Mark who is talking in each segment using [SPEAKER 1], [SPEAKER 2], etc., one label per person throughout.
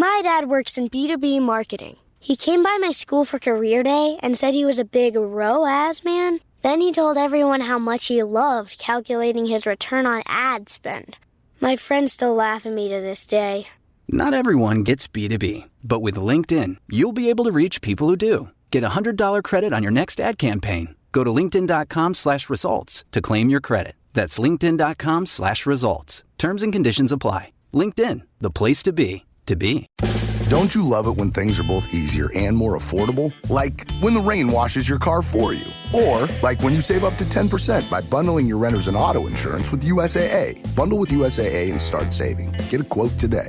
[SPEAKER 1] My dad works in B2B marketing. He came by my school for career day and said he was a big ROAS man. Then he told everyone how much he loved calculating his return on ad spend. My friends still laugh at me to this day.
[SPEAKER 2] Not everyone gets B2B, but with LinkedIn, you'll be able to reach people who do. Get a $100 credit on your next ad campaign. Go to linkedin.com/results to claim your credit. That's linkedin.com/results. Terms and conditions apply. LinkedIn, the place to be, to be.
[SPEAKER 3] Don't you love it when things are both easier and more affordable? Like when the rain washes your car for you. Or like when you save up to 10% by bundling your renters and auto insurance with USAA. Bundle with USAA and start saving. Get a quote today.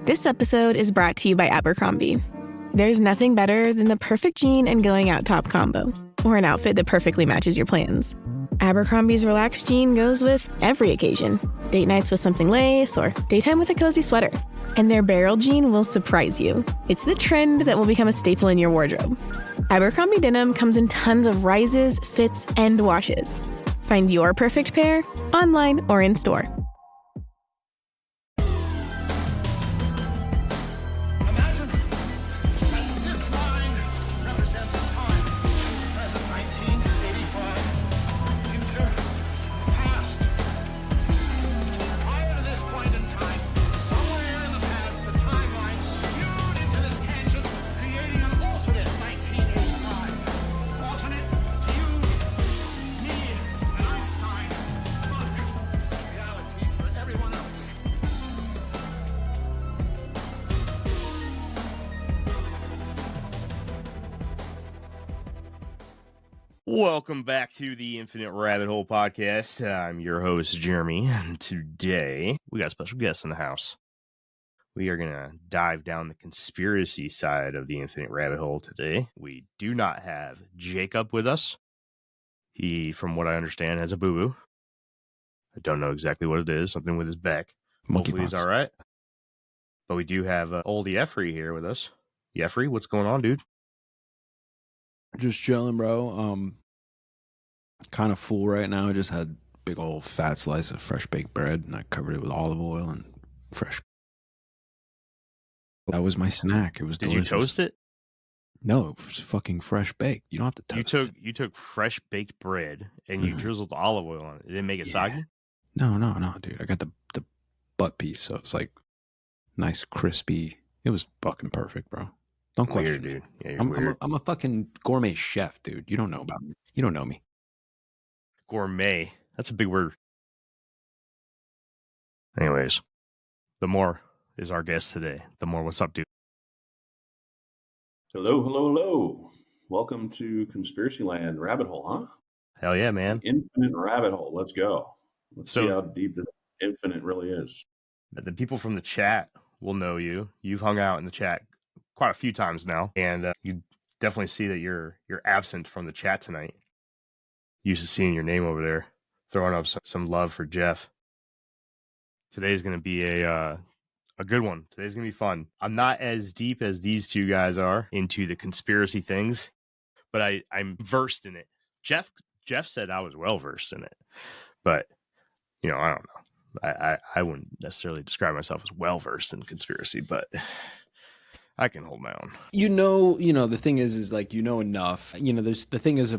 [SPEAKER 4] This episode is brought to you by Abercrombie. There's nothing better than the perfect jean and going out top combo, or an outfit that perfectly matches your plans. Abercrombie's relaxed jean goes with every occasion. Date nights with something lace, or daytime with a cozy sweater. And their barrel jean will surprise you. It's the trend that will become a staple in your wardrobe. Abercrombie denim comes in tons of rises, fits, and washes. Find your perfect pair online or in store.
[SPEAKER 5] Welcome back to the Infinite Rabbit Hole podcast. I'm your host, Jeremy, and today we got a special guest in the house. We are going to dive down the conspiracy side of the Infinite Rabbit Hole today. We do not have Jacob with us. He, from what I understand, has a boo-boo. I don't know exactly what it is, something with his back. Hopefully he's all right. But we do have old Jeffrey here with us. Jeffrey, what's going on, dude?
[SPEAKER 6] Just chilling, bro. Kind of full right now. I just had big old fat slice of fresh baked bread, and I covered it with olive oil and fresh. That was my snack. It was delicious.
[SPEAKER 5] Did you toast it?
[SPEAKER 6] No, it was fucking fresh baked. You don't have to toast it.
[SPEAKER 5] You took fresh baked bread and you drizzled olive oil on it. It didn't make it soggy?
[SPEAKER 6] No, dude. I got the butt piece, so it's like nice, crispy. It was fucking perfect, bro. Don't question,
[SPEAKER 5] dude. Yeah,
[SPEAKER 6] I'm a fucking gourmet chef, dude. You don't know about me. You don't know me.
[SPEAKER 5] Gourmet. That's a big word. Anyways, Themor is our guest today. Themor, what's up, dude?
[SPEAKER 7] Hello. Welcome to Conspiracy Land Rabbit Hole, huh?
[SPEAKER 5] Hell yeah, man.
[SPEAKER 7] Infinite Rabbit Hole. Let's go. Let's see how deep this infinite really is.
[SPEAKER 5] The people from the chat will know you. You've hung out in the chat quite a few times now, and you definitely see that you're absent from the chat tonight. Used to seeing your name over there, throwing up some love for Jeff. Today's going to be a good one. Today's going to be fun. I'm not as deep as these two guys are into the conspiracy things, but I'm versed in it. Jeff said I was well versed in it, but I don't know. I wouldn't necessarily describe myself as well versed in conspiracy, but I can hold my own.
[SPEAKER 6] The thing is like, enough. There's the thing is,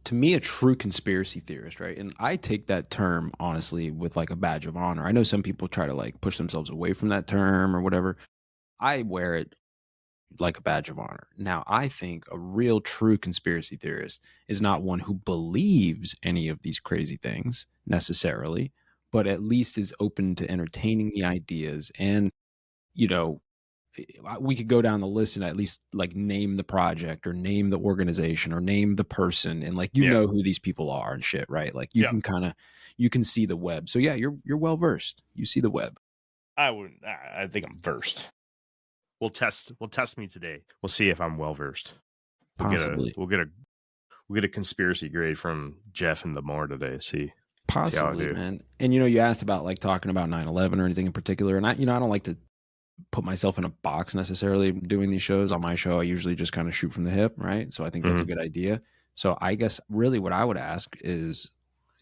[SPEAKER 6] to me, a true conspiracy theorist, right? And I take that term, honestly, with like a badge of honor. I know some people try to like push themselves away from that term or whatever. I wear it like a badge of honor. Now, I think a real true conspiracy theorist is not one who believes any of these crazy things necessarily, but at least is open to entertaining the ideas. And, we could go down the list and at least like name the project or name the organization or name the person, and like know who these people are and shit, right? Like you can see the web. So yeah, you're well versed. You see the web.
[SPEAKER 5] I think I'm versed. We'll test me today. We'll see if I'm well versed.
[SPEAKER 6] Possibly.
[SPEAKER 5] We'll get a conspiracy grade from Jeff and Themor today. See.
[SPEAKER 6] Possibly, man. And you asked about like talking about 9/11 or anything in particular, and I don't like to put myself in a box necessarily doing these shows. On my show, I usually just kind of shoot from the hip, right? So I think that's a good idea. So I guess really what I would ask is,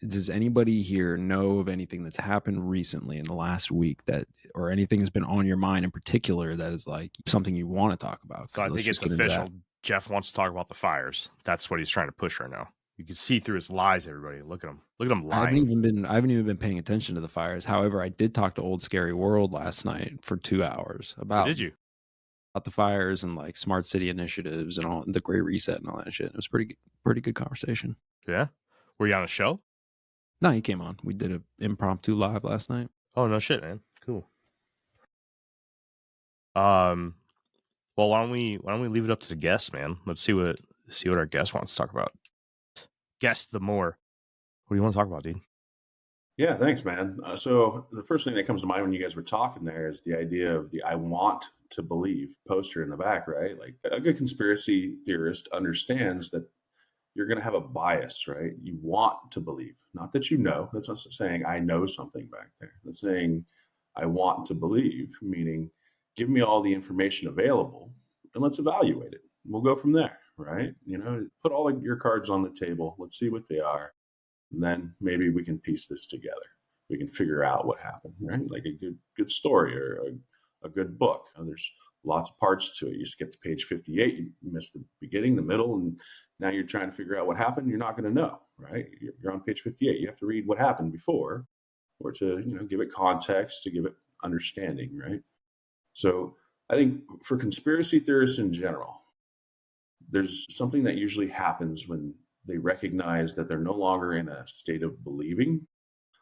[SPEAKER 6] does anybody here know of anything that's happened recently in the last week that, or anything has been on your mind in particular that is like something you want to talk about?
[SPEAKER 5] So I think it's official. Jeff wants to talk about the fires. That's what he's trying to push right now. You can see through his lies, everybody. Look at him. Look at him lying.
[SPEAKER 6] I haven't even been paying attention to the fires. However, I did talk to Old Scary World last night for 2 hours about.
[SPEAKER 5] Did you?
[SPEAKER 6] About the fires and like smart city initiatives and all the Great Reset and all that shit. It was pretty good conversation.
[SPEAKER 5] Yeah. Were you on a show?
[SPEAKER 6] No, he came on. We did an impromptu live last night.
[SPEAKER 5] Oh, no shit, man. Cool. Well, why don't we leave it up to the guests, man? Let's see what our guest wants to talk about. Guest Themor. What do you want to talk about, dude?
[SPEAKER 7] Yeah, thanks, man. So the first thing that comes to mind when you guys were talking there is the idea of the "I want to believe" poster in the back, right? Like a good conspiracy theorist understands that you're going to have a bias, right? You want to believe, not that you know. That's not saying I know something back there. That's saying I want to believe, meaning give me all the information available and let's evaluate it. We'll go from there, right? Put all of your cards on the table. Let's see what they are. And then maybe we can piece this together. We can figure out what happened, right? Like a good story or a good book. There's lots of parts to it. You skip to page 58, you miss the beginning, the middle, and now you're trying to figure out what happened. You're not going to know, right? You're on page 58. You have to read what happened before, or to give it context, to give it understanding, right? So I think for conspiracy theorists in general, there's something that usually happens when they recognize that they're no longer in a state of believing.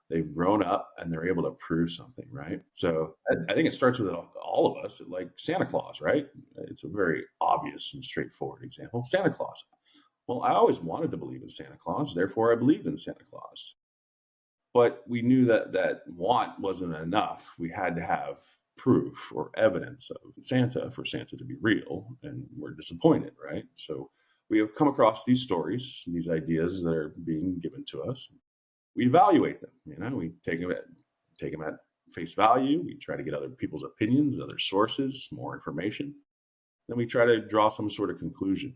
[SPEAKER 7] They've grown up and they're able to prove something, right? So I think it starts with all of us, like Santa Claus, right? It's a very obvious and straightforward example. Santa Claus. Well, I always wanted to believe in Santa Claus, therefore I believed in Santa Claus. But we knew that want wasn't enough. We had to have proof or evidence of Santa for Santa to be real, and we're disappointed, right? So we have come across these stories, these ideas that are being given to us. We evaluate them. We take them at face value. We try to get other people's opinions, other sources, more information. Then we try to draw some sort of conclusion.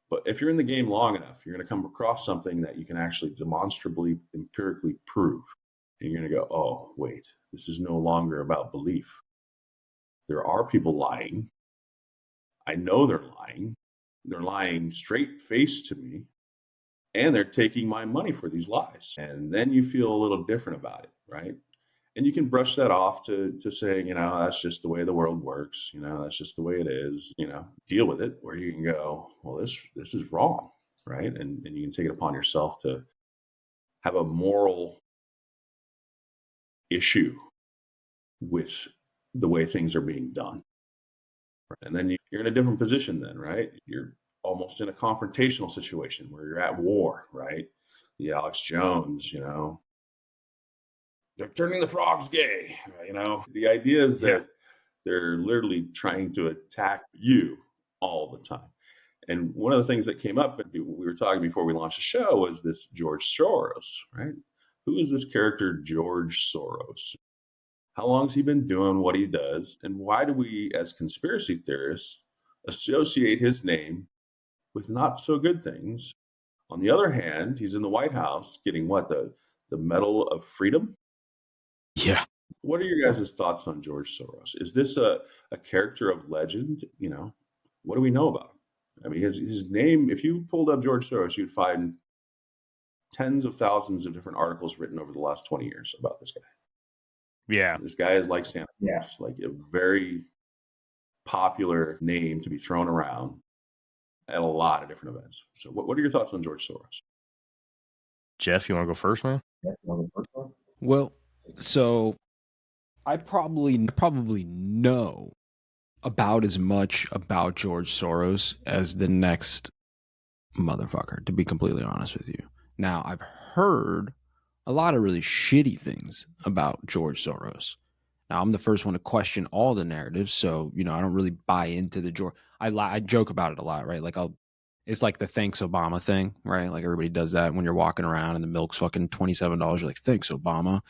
[SPEAKER 7] But if you're in the game long enough, you're going to come across something that you can actually demonstrably, empirically prove. And you're going to go, oh, wait, this is no longer about belief. There are people lying. I know they're lying. They're lying straight face to me. And they're taking my money for these lies. And then you feel a little different about it, right? And you can brush that off to saying, that's just the way the world works. That's just the way it is, deal with it. Or you can go, well, this is wrong, right? And you can take it upon yourself to have a moral issue with the way things are being done. And then you're in a different position then, right? You're almost in a confrontational situation where you're at war, right? The Alex Jones, they're turning the frogs gay, the idea is that they're literally trying to attack you all the time. And one of the things that came up, we were talking before we launched the show, was this George Soros, right? Who is this character, George Soros? How long has he been doing what he does? And why do we, as conspiracy theorists, associate his name with not so good things? On the other hand, he's in the White House getting what? The Medal of Freedom?
[SPEAKER 6] Yeah.
[SPEAKER 7] What are your guys' thoughts on George Soros? Is this a character of legend? What do we know about him? I mean, his name, if you pulled up George Soros, you'd find tens of thousands of different articles written over the last 20 years about this guy.
[SPEAKER 5] Yeah.
[SPEAKER 7] This guy is like Santa Claus, like a very popular name to be thrown around at a lot of different events. So what are your thoughts on George Soros?
[SPEAKER 5] Jeff, you want to go first, man?
[SPEAKER 6] Well, so I probably know about as much about George Soros as the next motherfucker, to be completely honest with you. Now, I've heard a lot of really shitty things about George Soros. Now, I'm the first one to question all the narratives, so, I don't really buy into the George. I joke about it a lot, right? Like, it's like the thanks Obama thing, right? Like, everybody does that when you're walking around and the milk's fucking $27. You're like, thanks, Obama.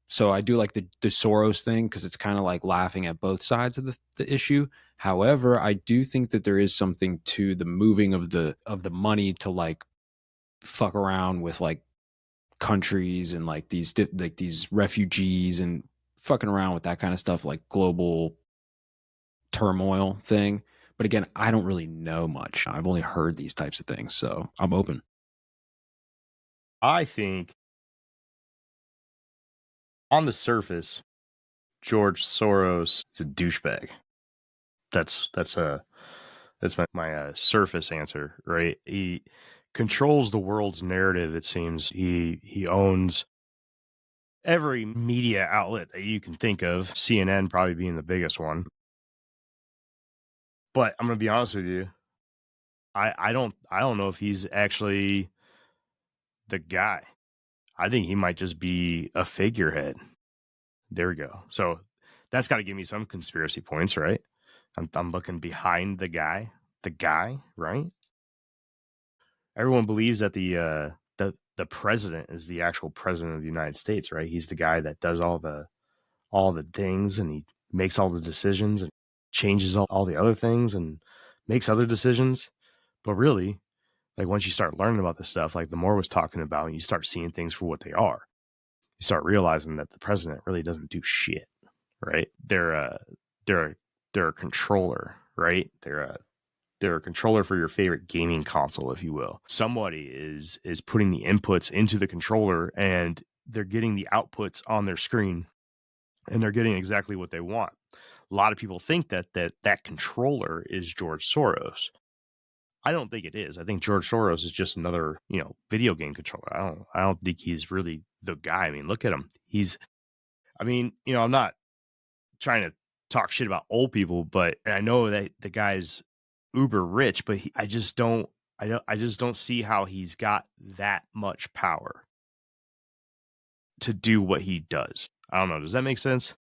[SPEAKER 6] So I do like the Soros thing because it's kind of like laughing at both sides of the issue. However, I do think that there is something to the moving of the money to like fuck around with like countries and like these refugees and fucking around with that kind of stuff, like global turmoil thing. But again, I don't really know much. I've only heard these types of things, so I'm open.
[SPEAKER 5] I think on the surface, George Soros is a douchebag. That's my surface answer, right? He controls the world's narrative. It seems he owns every media outlet that you can think of. CNN probably being the biggest one. But I'm gonna be honest with you. I don't know if he's actually the guy. I think he might just be a figurehead. There we go. So that's got to give me some conspiracy points, right? I'm looking behind the guy, right? Everyone believes that the president is the actual president of the United States, right? He's the guy that does all the things, and he makes all the decisions and changes all the other things and makes other decisions. But really, like once you start learning about this stuff, like the more was talking about, and you start seeing things for what they are, you start realizing that the president really doesn't do shit, right? They're a controller, right? They're a controller for your favorite gaming console, if you will. Somebody is putting the inputs into the controller, and they're getting the outputs on their screen, and they're getting exactly what they want. A lot of people think that controller is George Soros. I don't think it is. I think George Soros is just another, video game controller. I don't think he's really the guy. I mean, look at him. I'm not trying to talk shit about old people, but I know that the guy's uber rich, but I just don't see how he's got that much power to do what he does. I don't know. Does that make sense?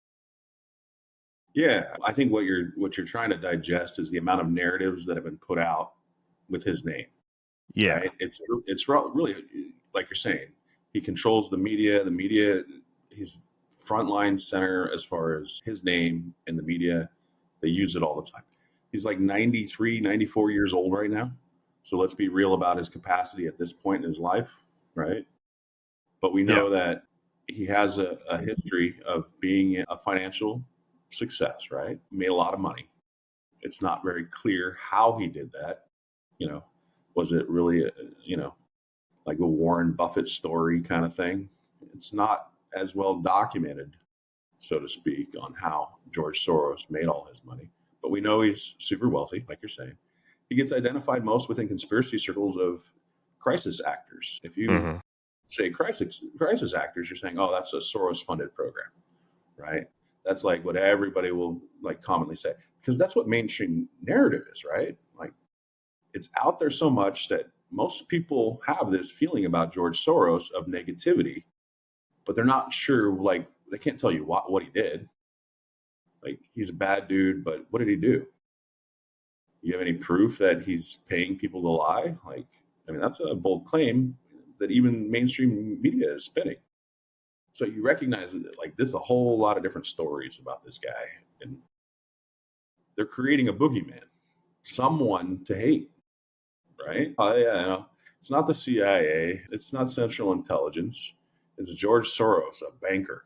[SPEAKER 7] Yeah, I think what you're trying to digest is the amount of narratives that have been put out with his name.
[SPEAKER 5] Yeah,
[SPEAKER 7] right? It's really like you're saying. He controls the media. The media, he's frontline center as far as his name in the media. They use it all the time. He's like 93, 94 years old right now. So let's be real about his capacity at this point in his life, right? But we know that he has a history of being a financial success, right? Made a lot of money. It's not very clear how he did that. Was it really, like a Warren Buffett story kind of thing? It's not as well documented, so to speak, on how George Soros made all his money. But we know he's super wealthy, like you're saying. He gets identified most within conspiracy circles of crisis actors. If you say crisis actors, you're saying, oh, that's a Soros-funded program, right? That's like what everybody will like commonly say, because that's what mainstream narrative is, right? Like it's out there so much that most people have this feeling about George Soros of negativity, but they're not sure, like they can't tell you what he did. Like he's a bad dude, but what did he do? You have any proof that he's paying people to lie? Like, I mean, that's a bold claim that even mainstream media is spinning. So you recognize that like there's a whole lot of different stories about this guy, and they're creating a boogeyman, someone to hate, right? It's not the CIA, it's not Central Intelligence, it's George Soros, a banker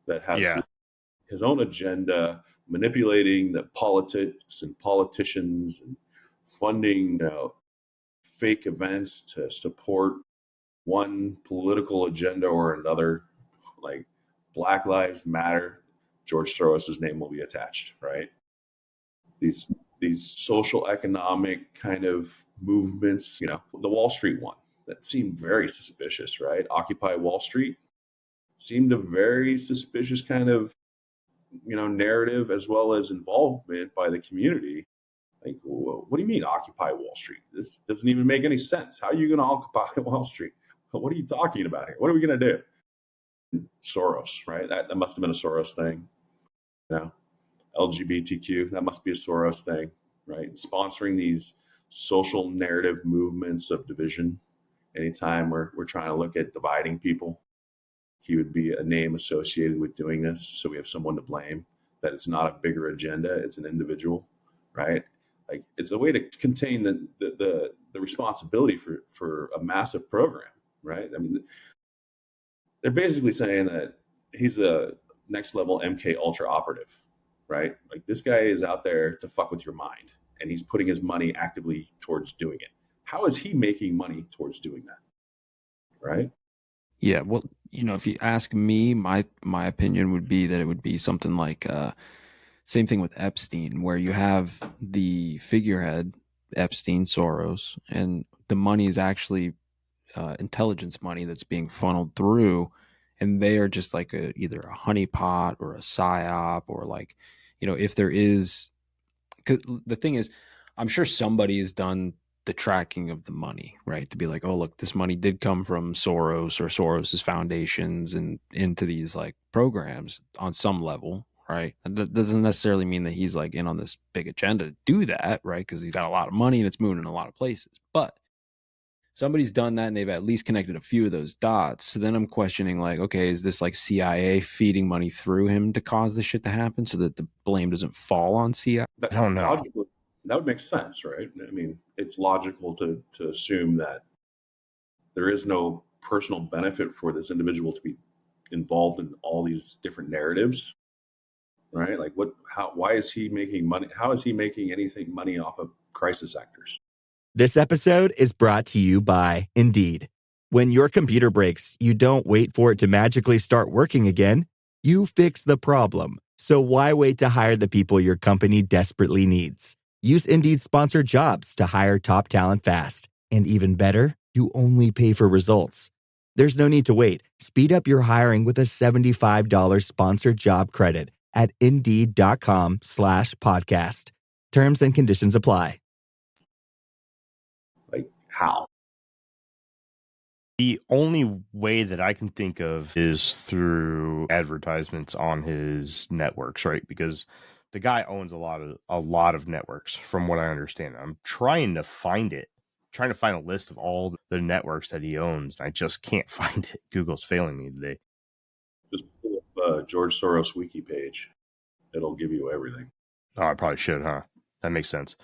[SPEAKER 7] that has his own agenda, manipulating the politics and politicians and funding fake events to support one political agenda or another. Like Black Lives Matter, George Soros's name will be attached, right? These social economic kind of movements, the Wall Street one that seemed very suspicious, right? Occupy Wall Street seemed a very suspicious kind of narrative as well as involvement by the community. Like, what do you mean Occupy Wall Street? This doesn't even make any sense. How are you going to occupy Wall Street? What are you talking about here? What are we going to do? Soros, right? That must have been a Soros thing. LGBTQ, that must be a Soros thing, right? Sponsoring these social narrative movements of division. Anytime we're trying to look at dividing people, he would be a name associated with doing this. So we have someone to blame, that it's not a bigger agenda, it's an individual, right? Like it's a way to contain the responsibility for a massive program, right? I mean, they're basically saying that he's a next level MK Ultra operative, right? Like this guy is out there to fuck with your mind, and he's putting his money actively towards doing it. How is he making money towards doing that? Right?
[SPEAKER 6] Yeah, well, if you ask me, my opinion would be that it would be something like same thing with Epstein, where you have the figurehead, Epstein, Soros, and the money is actually intelligence money that's being funneled through, and they are just like either a honeypot or a psyop, or like, if there is, because the thing is, I'm sure somebody has done the tracking of the money, right? To be like, oh, look, this money did come from Soros or Soros's foundations and into these like programs on some level, right? And that doesn't necessarily mean that he's like in on this big agenda to do that, right? Because he's got a lot of money and it's moving in a lot of places. But somebody's done that and they've at least connected a few of those dots. So then I'm questioning, like, okay, is this like CIA feeding money through him to cause this shit to happen so that the blame doesn't fall on CIA?
[SPEAKER 5] I don't know.
[SPEAKER 7] That would make sense, right? I mean, it's logical to assume that there is no personal benefit for this individual to be involved in all these different narratives, right? Like, why is he making money? How is he making anything money off of crisis actors?
[SPEAKER 8] This episode is brought to you by Indeed. When your computer breaks, you don't wait for it to magically start working again. You fix the problem. So why wait to hire the people your company desperately needs? Use Indeed's sponsored jobs to hire top talent fast. And even better, you only pay for results. There's no need to wait. Speed up your hiring with a $75 sponsored job credit at Indeed.com/podcast. Terms and conditions apply.
[SPEAKER 7] Like, how?
[SPEAKER 5] The only way that I can think of is through advertisements on his networks, right? Because the guy owns a lot of networks, from what I understand. I'm trying to find a list of all the networks that he owns, and I just can't find it. Google's failing me today.
[SPEAKER 7] Just pull up George Soros wiki page. It'll give you everything.
[SPEAKER 5] Oh, I probably should, huh? That makes sense.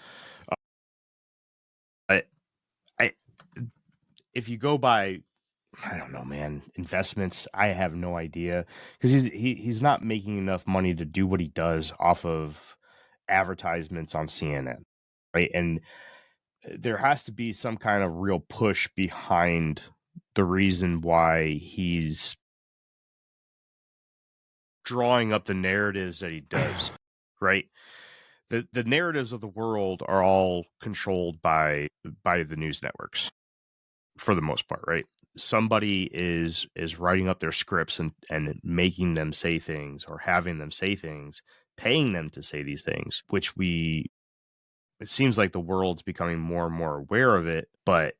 [SPEAKER 5] If you go by, I don't know, man, investments, I have no idea, because he's not making enough money to do what he does off of advertisements on CNN, right? And there has to be some kind of real push behind the reason why he's drawing up the narratives that he does, right? The narratives of the world are all controlled by the news networks, for the most part, right? Somebody is writing up their scripts and making them say things, or having them say things, paying them to say these things, which it seems like the world's becoming more and more aware of it, but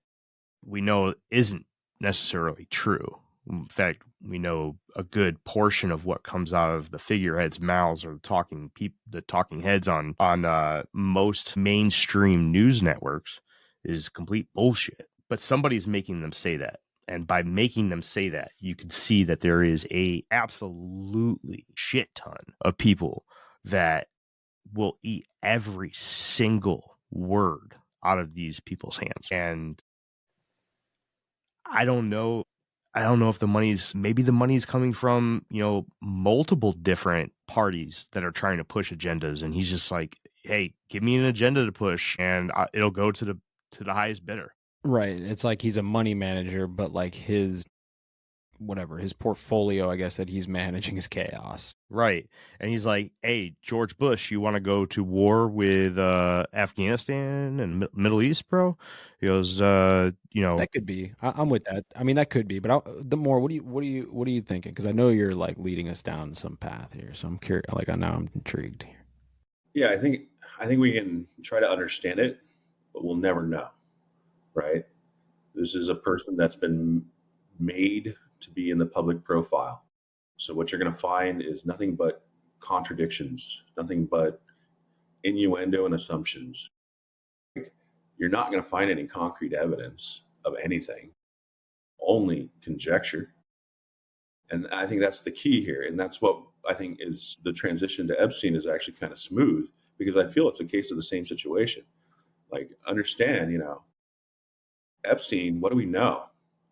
[SPEAKER 5] we know isn't necessarily true. In fact, we know a good portion of what comes out of the figureheads' mouths, or the talking heads on most mainstream news networks, is complete bullshit. But somebody's making them say that. And by making them say that, you can see that there is a absolutely shit ton of people that will eat every single word out of these people's hands. And I don't know if the money's coming from, multiple different parties that are trying to push agendas. And he's just like, hey, give me an agenda to push, and it'll go to the highest bidder.
[SPEAKER 6] Right. It's like he's a money manager, but like his portfolio, I guess, that he's managing is chaos.
[SPEAKER 5] Right. And he's like, hey, George Bush, you want to go to war with Afghanistan and Middle East, bro? He goes,
[SPEAKER 6] That could be. I'm with that. I mean, that could be. But what are you thinking? Because I know you're like leading us down some path here. So I'm curious. Like, now I'm intrigued here.
[SPEAKER 7] Yeah, I think we can try to understand it, but we'll never know. Right? This is a person that's been made to be in the public profile. So what you're going to find is nothing but contradictions, nothing but innuendo and assumptions. You're not going to find any concrete evidence of anything, only conjecture. And I think that's the key here. And that's what I think is the transition to Epstein is actually kind of smooth, because I feel it's a case of the same situation. Like, understand, Epstein, what do we know?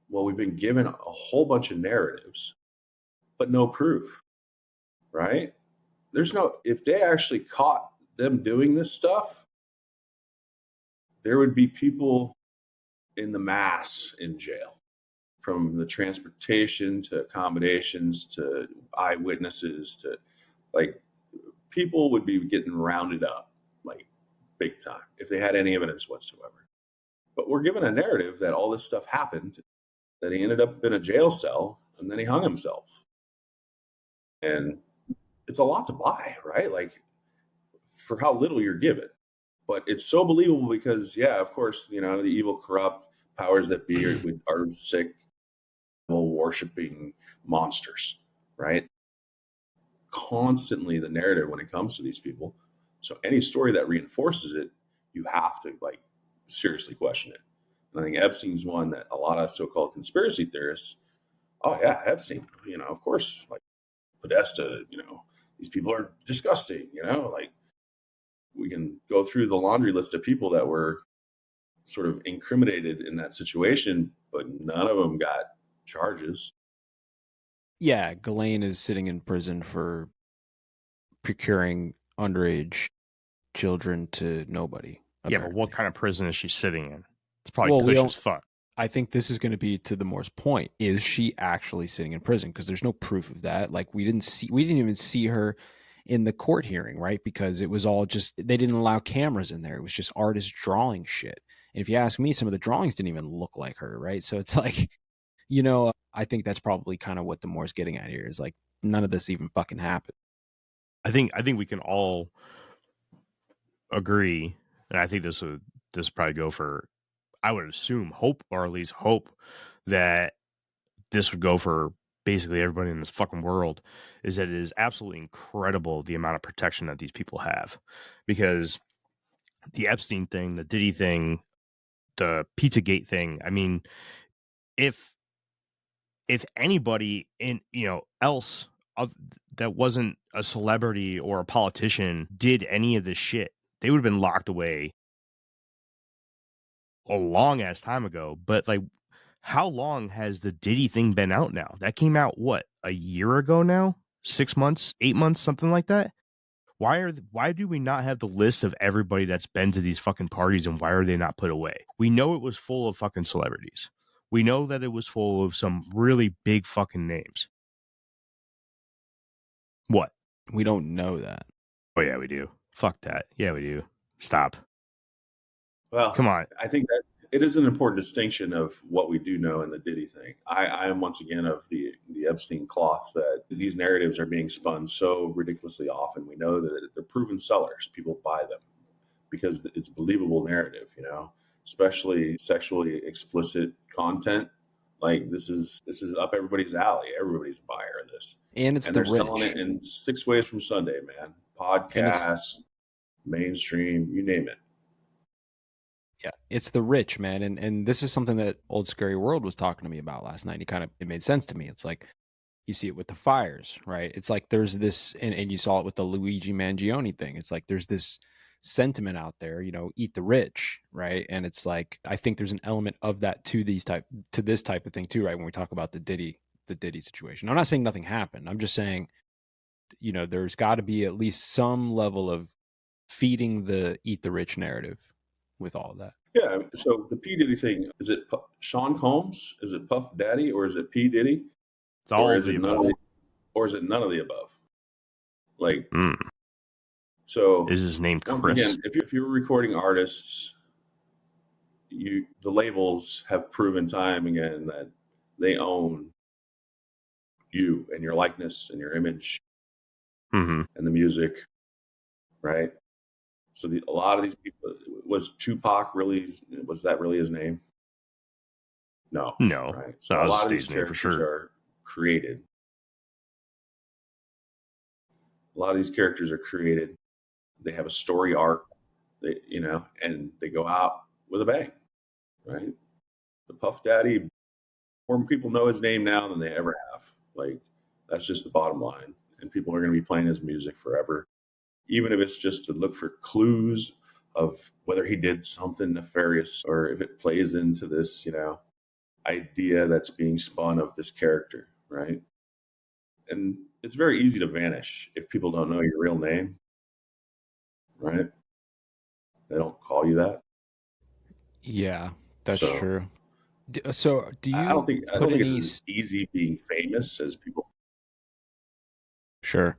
[SPEAKER 7] Well, we've been given a whole bunch of narratives but no proof, right? If they actually caught them doing this stuff, there would be people in the mass in jail, from the transportation to accommodations to eyewitnesses to, like, people would be getting rounded up like big time if they had any evidence whatsoever. But we're given a narrative that all this stuff happened, that he ended up in a jail cell and then he hung himself. And it's a lot to buy, right? Like, for how little you're given. But it's so believable because, yeah, of course, the evil, corrupt powers that be are sick, worshiping monsters, right? Constantly the narrative when it comes to these people. So any story that reinforces it, you have to seriously question it. And I think Epstein's one that a lot of so-called conspiracy theorists, oh yeah, Epstein, of course, like Podesta, these people are disgusting, like we can go through the laundry list of people that were sort of incriminated in that situation, but none of them got charges.
[SPEAKER 6] Yeah, Ghislaine is sitting in prison for procuring underage children to nobody.
[SPEAKER 5] Yeah, but what kind of prison is she sitting in? It's probably cush as fuck.
[SPEAKER 6] I think this is going to be to the Moore's point. Is she actually sitting in prison? Because there's no proof of that. Like, we didn't even see her in the court hearing, right? Because it was all just, they didn't allow cameras in there. It was just artists drawing shit. And if you ask me, some of the drawings didn't even look like her, right? So it's like, I think that's probably kind of what the Moore's getting at here, is like, none of this even fucking happened.
[SPEAKER 5] I think we can all agree, and I think this would probably go for, I would assume, hope, or at least hope that this would go for basically everybody in this fucking world, is that it is absolutely incredible the amount of protection that these people have. Because the Epstein thing, the Diddy thing, the Pizzagate thing, I mean, if anybody in else that wasn't a celebrity or a politician did any of this shit, they would have been locked away a long ass time ago. But like, how long has the Diddy thing been out now? That came out, what, a year ago now? 6 months, 8 months, something like that? Why do we not have the list of everybody that's been to these fucking parties, and why are they not put away? We know it was full of fucking celebrities. We know that it was full of some really big fucking names. What?
[SPEAKER 6] We don't know that.
[SPEAKER 5] Oh yeah, we do. Fuck that. Yeah, we do. Stop.
[SPEAKER 7] Well,
[SPEAKER 5] come on.
[SPEAKER 7] I think that it is an important distinction of what we do know in the Diddy thing. I am once again of the Epstein cloth, that these narratives are being spun so ridiculously often. We know that they're proven sellers. People buy them because it's believable narrative, especially sexually explicit content. Like, this is up everybody's alley. Everybody's a buyer of this.
[SPEAKER 6] And they're
[SPEAKER 7] selling it in 6 ways from Sunday, man. Podcasts, mainstream, you name it.
[SPEAKER 6] Yeah, it's the rich, man. And this is something that Old Scary World was talking to me about last night. It made sense to me. It's like, you see it with the fires, right? It's like there's this, and you saw it with the Luigi Mangione thing. It's like there's this sentiment out there, eat the rich, right? And it's like, I think there's an element of that to this type of thing too, right? When we talk about the Diddy situation. I'm not saying nothing happened. I'm just saying, there's got to be at least some level of feeding the eat the rich narrative with all of that.
[SPEAKER 7] Yeah. So the P. Diddy thing, is it Sean Combs? Is it Puff Daddy? Or is it P. Diddy?
[SPEAKER 5] It's all of the above.
[SPEAKER 7] Or is it none of the above? Like, so
[SPEAKER 5] is his name Chris?
[SPEAKER 7] Once again, if you're recording artists, the labels have proven time again that they own you and your likeness and your image and the music, right? So a lot of these people, was Tupac was that really his name? No. Right. So a lot of these characters are created. A lot of these characters are created. They have a story arc, and they go out with a bang, right? The Puff Daddy, more people know his name now than they ever have. Like, that's just the bottom line. And people are going to be playing his music forever, even if it's just to look for clues of whether he did something nefarious or if it plays into this, idea that's being spun of this character, right? And it's very easy to vanish if people don't know your real name, right? They don't call you that.
[SPEAKER 6] Yeah, that's
[SPEAKER 7] So
[SPEAKER 6] true. So, do
[SPEAKER 7] I don't
[SPEAKER 6] you
[SPEAKER 7] think I
[SPEAKER 6] put
[SPEAKER 7] don't think it's
[SPEAKER 6] any?
[SPEAKER 7] as easy being famous as people.
[SPEAKER 6] Sure.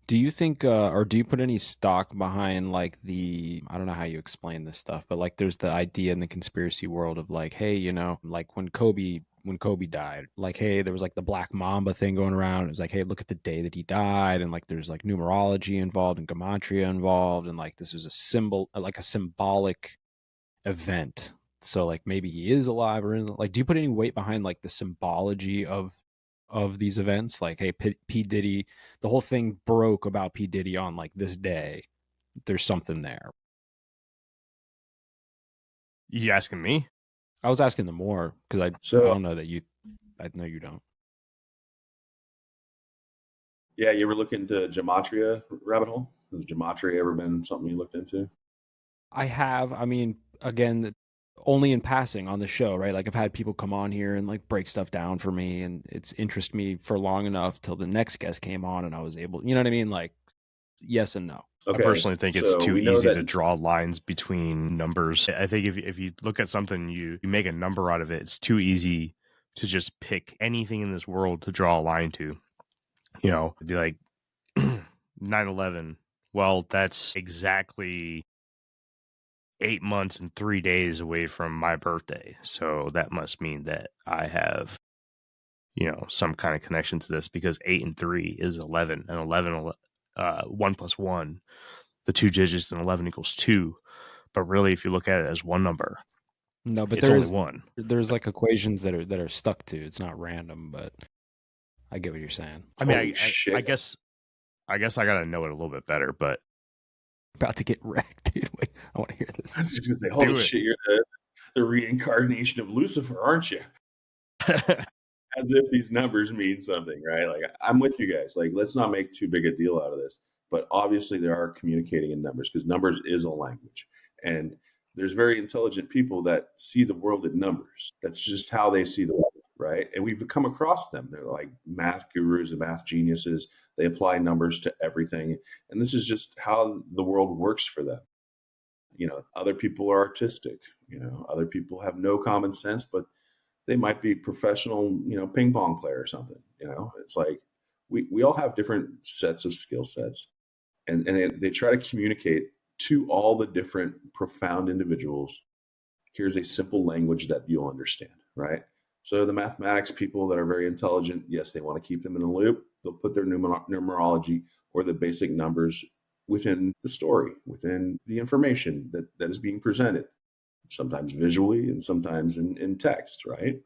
[SPEAKER 6] Do you think, or do you put any stock behind like I don't know how you explain this stuff, but like there's the idea in the conspiracy world of like, hey, like when Kobe died, like, hey, there was like the Black Mamba thing going around. It was like, hey, look at the day that he died, and like there's like numerology involved and gematria involved, and like this was a symbol, like a symbolic event. So like maybe he is alive or isn't. Like, do you put any weight behind like the symbology of these events? Like, hey, P Diddy, the whole thing broke about P Diddy on like this day. There's something there.
[SPEAKER 5] You asking me?
[SPEAKER 6] I was asking them more because I
[SPEAKER 7] So
[SPEAKER 6] don't know that you. I know you don't.
[SPEAKER 7] yeah, you ever look into gematria rabbit hole? Has gematria ever been something you looked into?
[SPEAKER 6] I have. I mean, again, only in passing on the show, right? Like I've had people come on here and like break stuff down for me, and it's interested me for long enough till the next guest came on, and I was able. You know what I mean? Like yes and no.
[SPEAKER 5] I
[SPEAKER 7] Okay,
[SPEAKER 5] personally think it's
[SPEAKER 7] so
[SPEAKER 5] too
[SPEAKER 7] we know
[SPEAKER 5] easy
[SPEAKER 7] that.
[SPEAKER 5] to draw lines between numbers. I think if you look at something, you make a number out of it, it's too easy to just pick anything in this world to draw a line to. It'd be like 9/11. Well, that's exactly 8 months and 3 days away from my birthday. So that must mean that I have, some kind of connection to this, because 8 and 3 is 11, and 11, 1 plus 1, the two digits, and 11 equals 2. But really, if you look at it as one number,
[SPEAKER 6] No, but
[SPEAKER 5] it's only one.
[SPEAKER 6] there's like equations that are stuck to. It's not random, but I get what you're saying.
[SPEAKER 5] I mean,
[SPEAKER 7] Holy shit!
[SPEAKER 5] I guess I gotta know it a little bit better, but
[SPEAKER 6] About to get wrecked, dude. Wait, I want to hear this.
[SPEAKER 7] I was just gonna say, holy shit, you're the reincarnation of Lucifer, aren't you? As if these numbers mean something, right? Like I'm with you guys. Like let's not make too big a deal out of this. But obviously they are communicating in numbers because numbers is a language. And there's very intelligent people that see the world in numbers. That's just how they see the world, right? And we've come across them. They're like math gurus and math geniuses. They apply numbers to everything. And this is just how the world works for them. Other people are artistic. Other people have no common sense, but they might be professional, ping pong player or something. It's like we all have different sets of skill sets, and they try to communicate to all the different profound individuals. Here's a simple language that you'll understand, right? So the mathematics people that are very intelligent, yes, they want to keep them in the loop. They'll put their numerology or the basic numbers within the story, within the information that is being presented, sometimes visually and sometimes in text, right?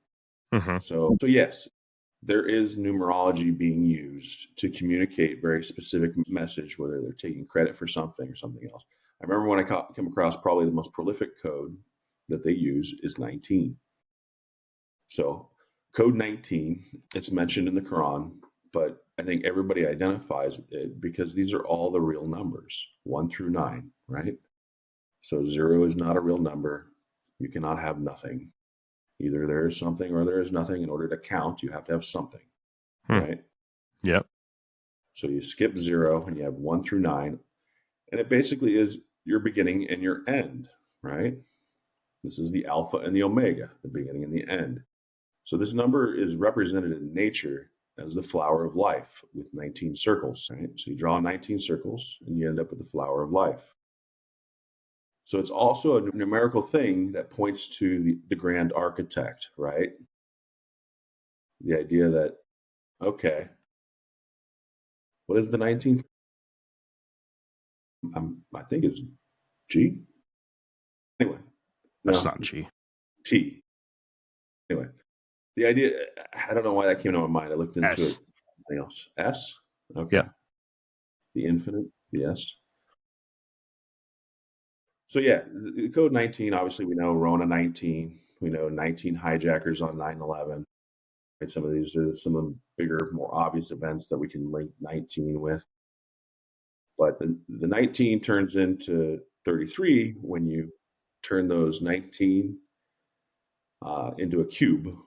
[SPEAKER 5] Mm-hmm.
[SPEAKER 7] So yes, there is numerology being used to communicate very specific message, whether they're taking credit for something or something else. I remember when I came across probably the most prolific code that they use is 19. So code 19, it's mentioned in the Quran, but I think everybody identifies it because these are all the real numbers, 1 through 9, right? So 0 is not a real number. You cannot have nothing. Either there is something or there is nothing. In order to count, you have to have something, right?
[SPEAKER 5] Yep.
[SPEAKER 7] So you skip 0 and you have 1 through 9. And it basically is your beginning and your end, right? This is the alpha and the omega, the beginning and the end. So this number is represented in nature as the flower of life with 19 circles, right? So you draw 19 circles and you end up with the flower of life. So it's also a numerical thing that points to the grand architect, right? The idea that, okay, what is the 19th? I think it's G. Anyway,
[SPEAKER 5] That's not G.
[SPEAKER 7] T. Anyway, the idea, I don't know why that came to my mind. I looked into
[SPEAKER 5] S.
[SPEAKER 7] it. Something else. S? Okay.
[SPEAKER 5] Yeah.
[SPEAKER 7] The infinite, the S. So yeah, the code 19, obviously we know Rona 19. We know 19 hijackers on 9/11. Right? Some of these are some of the bigger, more obvious events that we can link 19 with. But the 19 turns into 33 when you turn those 19 into a cube.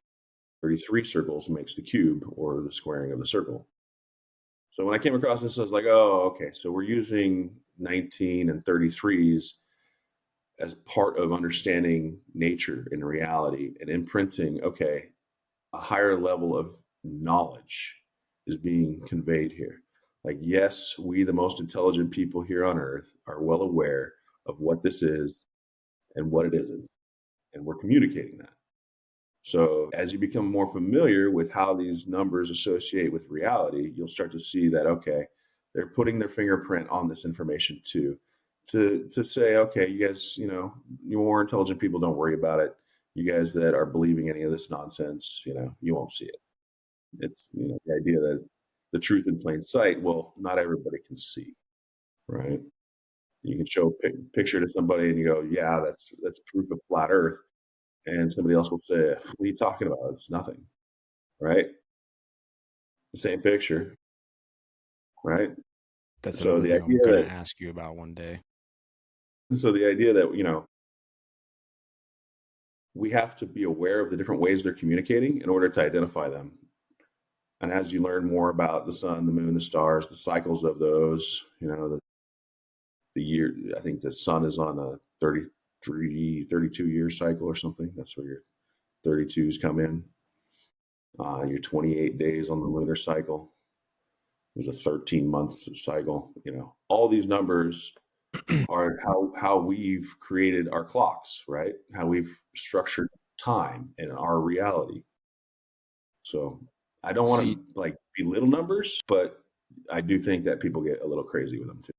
[SPEAKER 7] 33 circles makes the cube or the squaring of the circle. So when I came across this, I was like, oh, okay. So we're using 19 and 33s as part of understanding nature and reality and imprinting, okay, a higher level of knowledge is being conveyed here. Like, yes, we, the most intelligent people here on earth, are well aware of what this is and what it isn't. And we're communicating that. So as you become more familiar with how these numbers associate with reality, you'll start to see that, okay, they're putting their fingerprint on this information too, to say, okay, you guys, you more intelligent people, don't worry about it. You guys that are believing any of this nonsense, you won't see it. It's, the idea that the truth in plain sight, well, not everybody can see, right? You can show a picture to somebody and you go, yeah, that's proof of flat earth. And somebody else will say, what are you talking about? It's nothing, right? The same picture, right?
[SPEAKER 6] That's
[SPEAKER 7] So
[SPEAKER 6] another
[SPEAKER 7] the
[SPEAKER 6] thing I'm
[SPEAKER 7] idea
[SPEAKER 6] going to
[SPEAKER 7] that,
[SPEAKER 6] ask you about one day.
[SPEAKER 7] we have to be aware of the different ways they're communicating in order to identify them. And as you learn more about the sun, the moon, the stars, the cycles of those, the year, I think the sun is on a 32-year cycle or something. That's where your 32s come in. Your 28 days on the lunar cycle. There's a 13 months cycle. All these numbers are how we've created our clocks, right? How we've structured time and our reality. So I don't want to belittle numbers, but I do think that people get a little crazy with them too.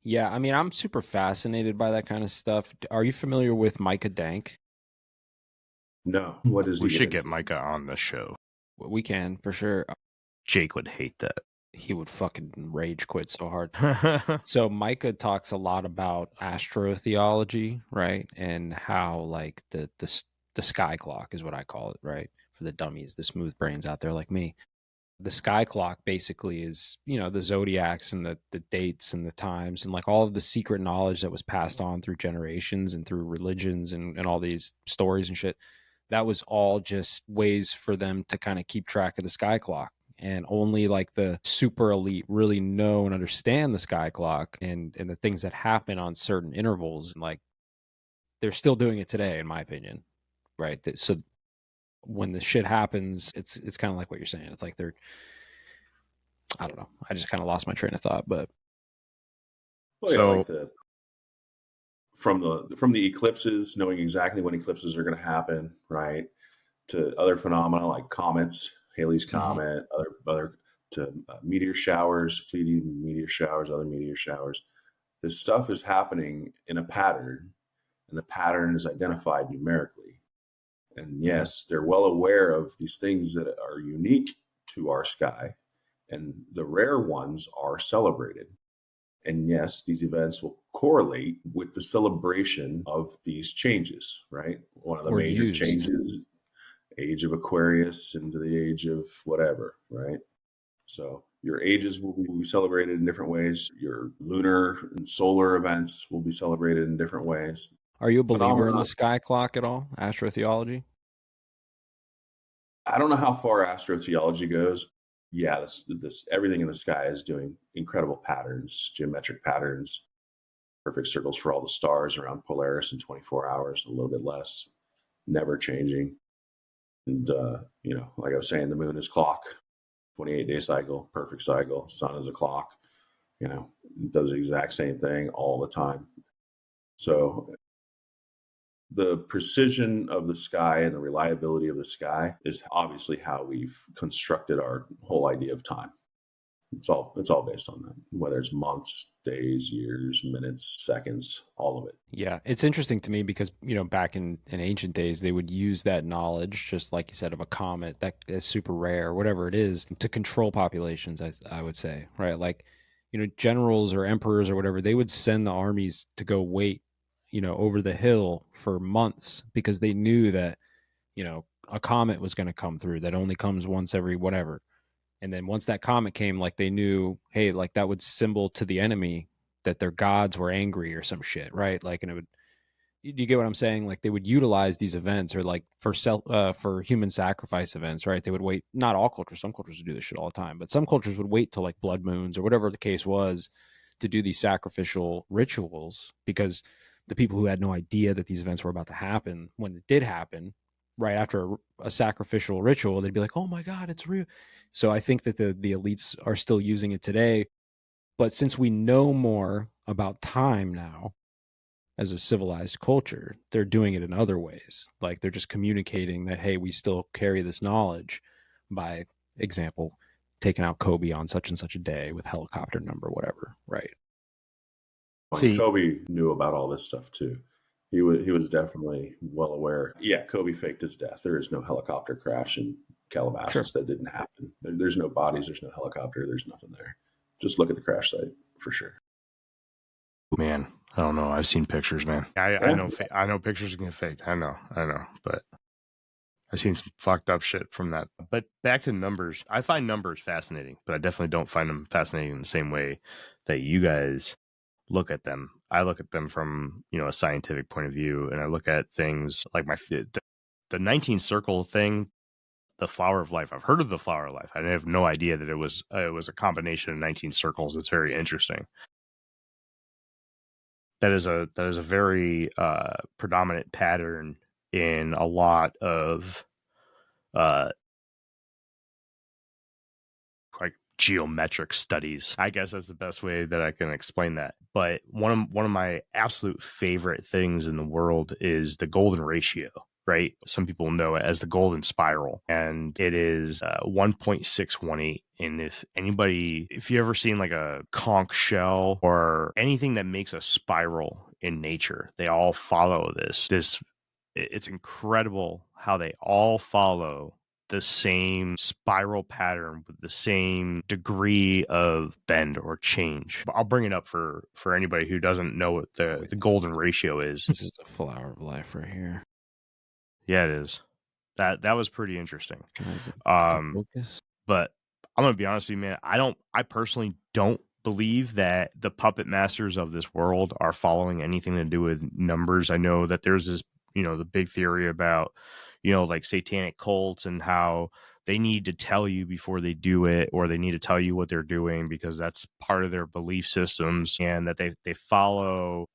[SPEAKER 6] Yeah, I mean, I'm super fascinated by that kind of stuff. Are you familiar with Micah Dank?
[SPEAKER 7] No. What is
[SPEAKER 5] We
[SPEAKER 7] he
[SPEAKER 5] should get
[SPEAKER 7] into?
[SPEAKER 5] Micah on the show.
[SPEAKER 6] We can, for sure.
[SPEAKER 5] Jake would hate that.
[SPEAKER 6] He would fucking rage quit so hard. So Micah talks a lot about astrotheology, right? And how like the sky clock is what I call it, right? For the dummies, the smooth brains out there like me. The sky clock basically is, the zodiacs and the dates and the times and like all of the secret knowledge that was passed on through generations and through religions and all these stories and shit. That was all just ways for them to kind of keep track of the sky clock. And only like the super elite really know and understand the sky clock and the things that happen on certain intervals. And like they're still doing it today, in my opinion. Right. So when the shit happens, it's kind of like what you're saying. It's like I don't know. I just kind of lost my train of thought, but
[SPEAKER 7] From the eclipses, knowing exactly when eclipses are going to happen, right? To other phenomena like comets, Halley's Comet, other to meteor showers, Pleiadian meteor showers, other meteor showers. This stuff is happening in a pattern, and the pattern is identified numerically. And yes, they're well aware of these things that are unique to our sky, and the rare ones are celebrated. And yes, these events will correlate with the celebration of these changes, right? One of the major changes, age of Aquarius into the age of whatever, right? So your ages will be celebrated in different ways. Your lunar and solar events will be celebrated in different ways.
[SPEAKER 6] Are you a believer in the sky clock at all? Astrotheology?
[SPEAKER 7] I don't know how far astrotheology goes. Yeah, this everything in the sky is doing incredible patterns, geometric patterns, perfect circles for all the stars around Polaris in 24 hours, a little bit less, never changing. And, like I was saying, the moon is clock, 28-day cycle, perfect cycle. Sun is a clock, it does the exact same thing all the time. So the precision of the sky and the reliability of the sky is obviously how we've constructed our whole idea of time. It's all based on that, whether it's months, days, years, minutes, seconds, all of it.
[SPEAKER 6] Yeah, it's interesting to me because, back in ancient days, they would use that knowledge, just like you said, of a comet that is super rare, whatever it is, to control populations, I would say, right? Like, generals or emperors or whatever, they would send the armies to go wait, over the hill for months because they knew that, a comet was going to come through that only comes once every whatever. And then once that comet came, like they knew, hey, like that would symbol to the enemy that their gods were angry or some shit, right? Like, and it would, you get what I'm saying? Like they would utilize these events, or like for human sacrifice events, right? They would wait. Not all cultures. Some cultures would do this shit all the time, but some cultures would wait till like blood moons or whatever the case was to do these sacrificial rituals, because the people who had no idea that these events were about to happen, when it did happen, right after a sacrificial ritual, they'd be like, "Oh my God, it's real." So I think that the elites are still using it today, but since we know more about time now as a civilized culture, they're doing it in other ways. Like they're just communicating that, hey, we still carry this knowledge, by example, taking out Kobe on such and such a day with helicopter number, whatever, right?
[SPEAKER 7] See, Kobe knew about all this stuff too. He was definitely well aware. Yeah, Kobe faked his death. There is no helicopter crash in Calabasas. That didn't happen. There's no bodies. There's no helicopter. There's nothing there. Just look at the crash site for sure.
[SPEAKER 5] Man, I don't know. I've seen pictures, man. I know pictures can get faked. I know, but I've seen some fucked up shit from that. But back to numbers. I find numbers fascinating, but I definitely don't find them fascinating in the same way that you guys look at them. I look at them from, a scientific point of view, and I look at things like the 19 circle thing, the flower of life. I've heard of the flower of life. I have no idea that it was a combination of 19 circles. It's very interesting. That is a very predominant pattern in a lot of like geometric studies. I guess that's the best way that I can explain that. But one of my absolute favorite things in the world is the golden ratio, right? Some people know it as the golden spiral, and it is 1.618. And if you ever seen like a conch shell or anything that makes a spiral in nature, they all follow this. It's incredible how they all follow the same spiral pattern with the same degree of bend or change. I'll bring it up for anybody who doesn't know what the golden ratio is.
[SPEAKER 6] This is a flower of life right here.
[SPEAKER 5] Yeah, it is. That was pretty interesting. But I'm gonna be honest with you, man. I personally don't believe that the puppet masters of this world are following anything to do with numbers. I know that there's this, the big theory about, like satanic cults and how they need to tell you before they do it, or they need to tell you what they're doing because that's part of their belief systems, and that they follow,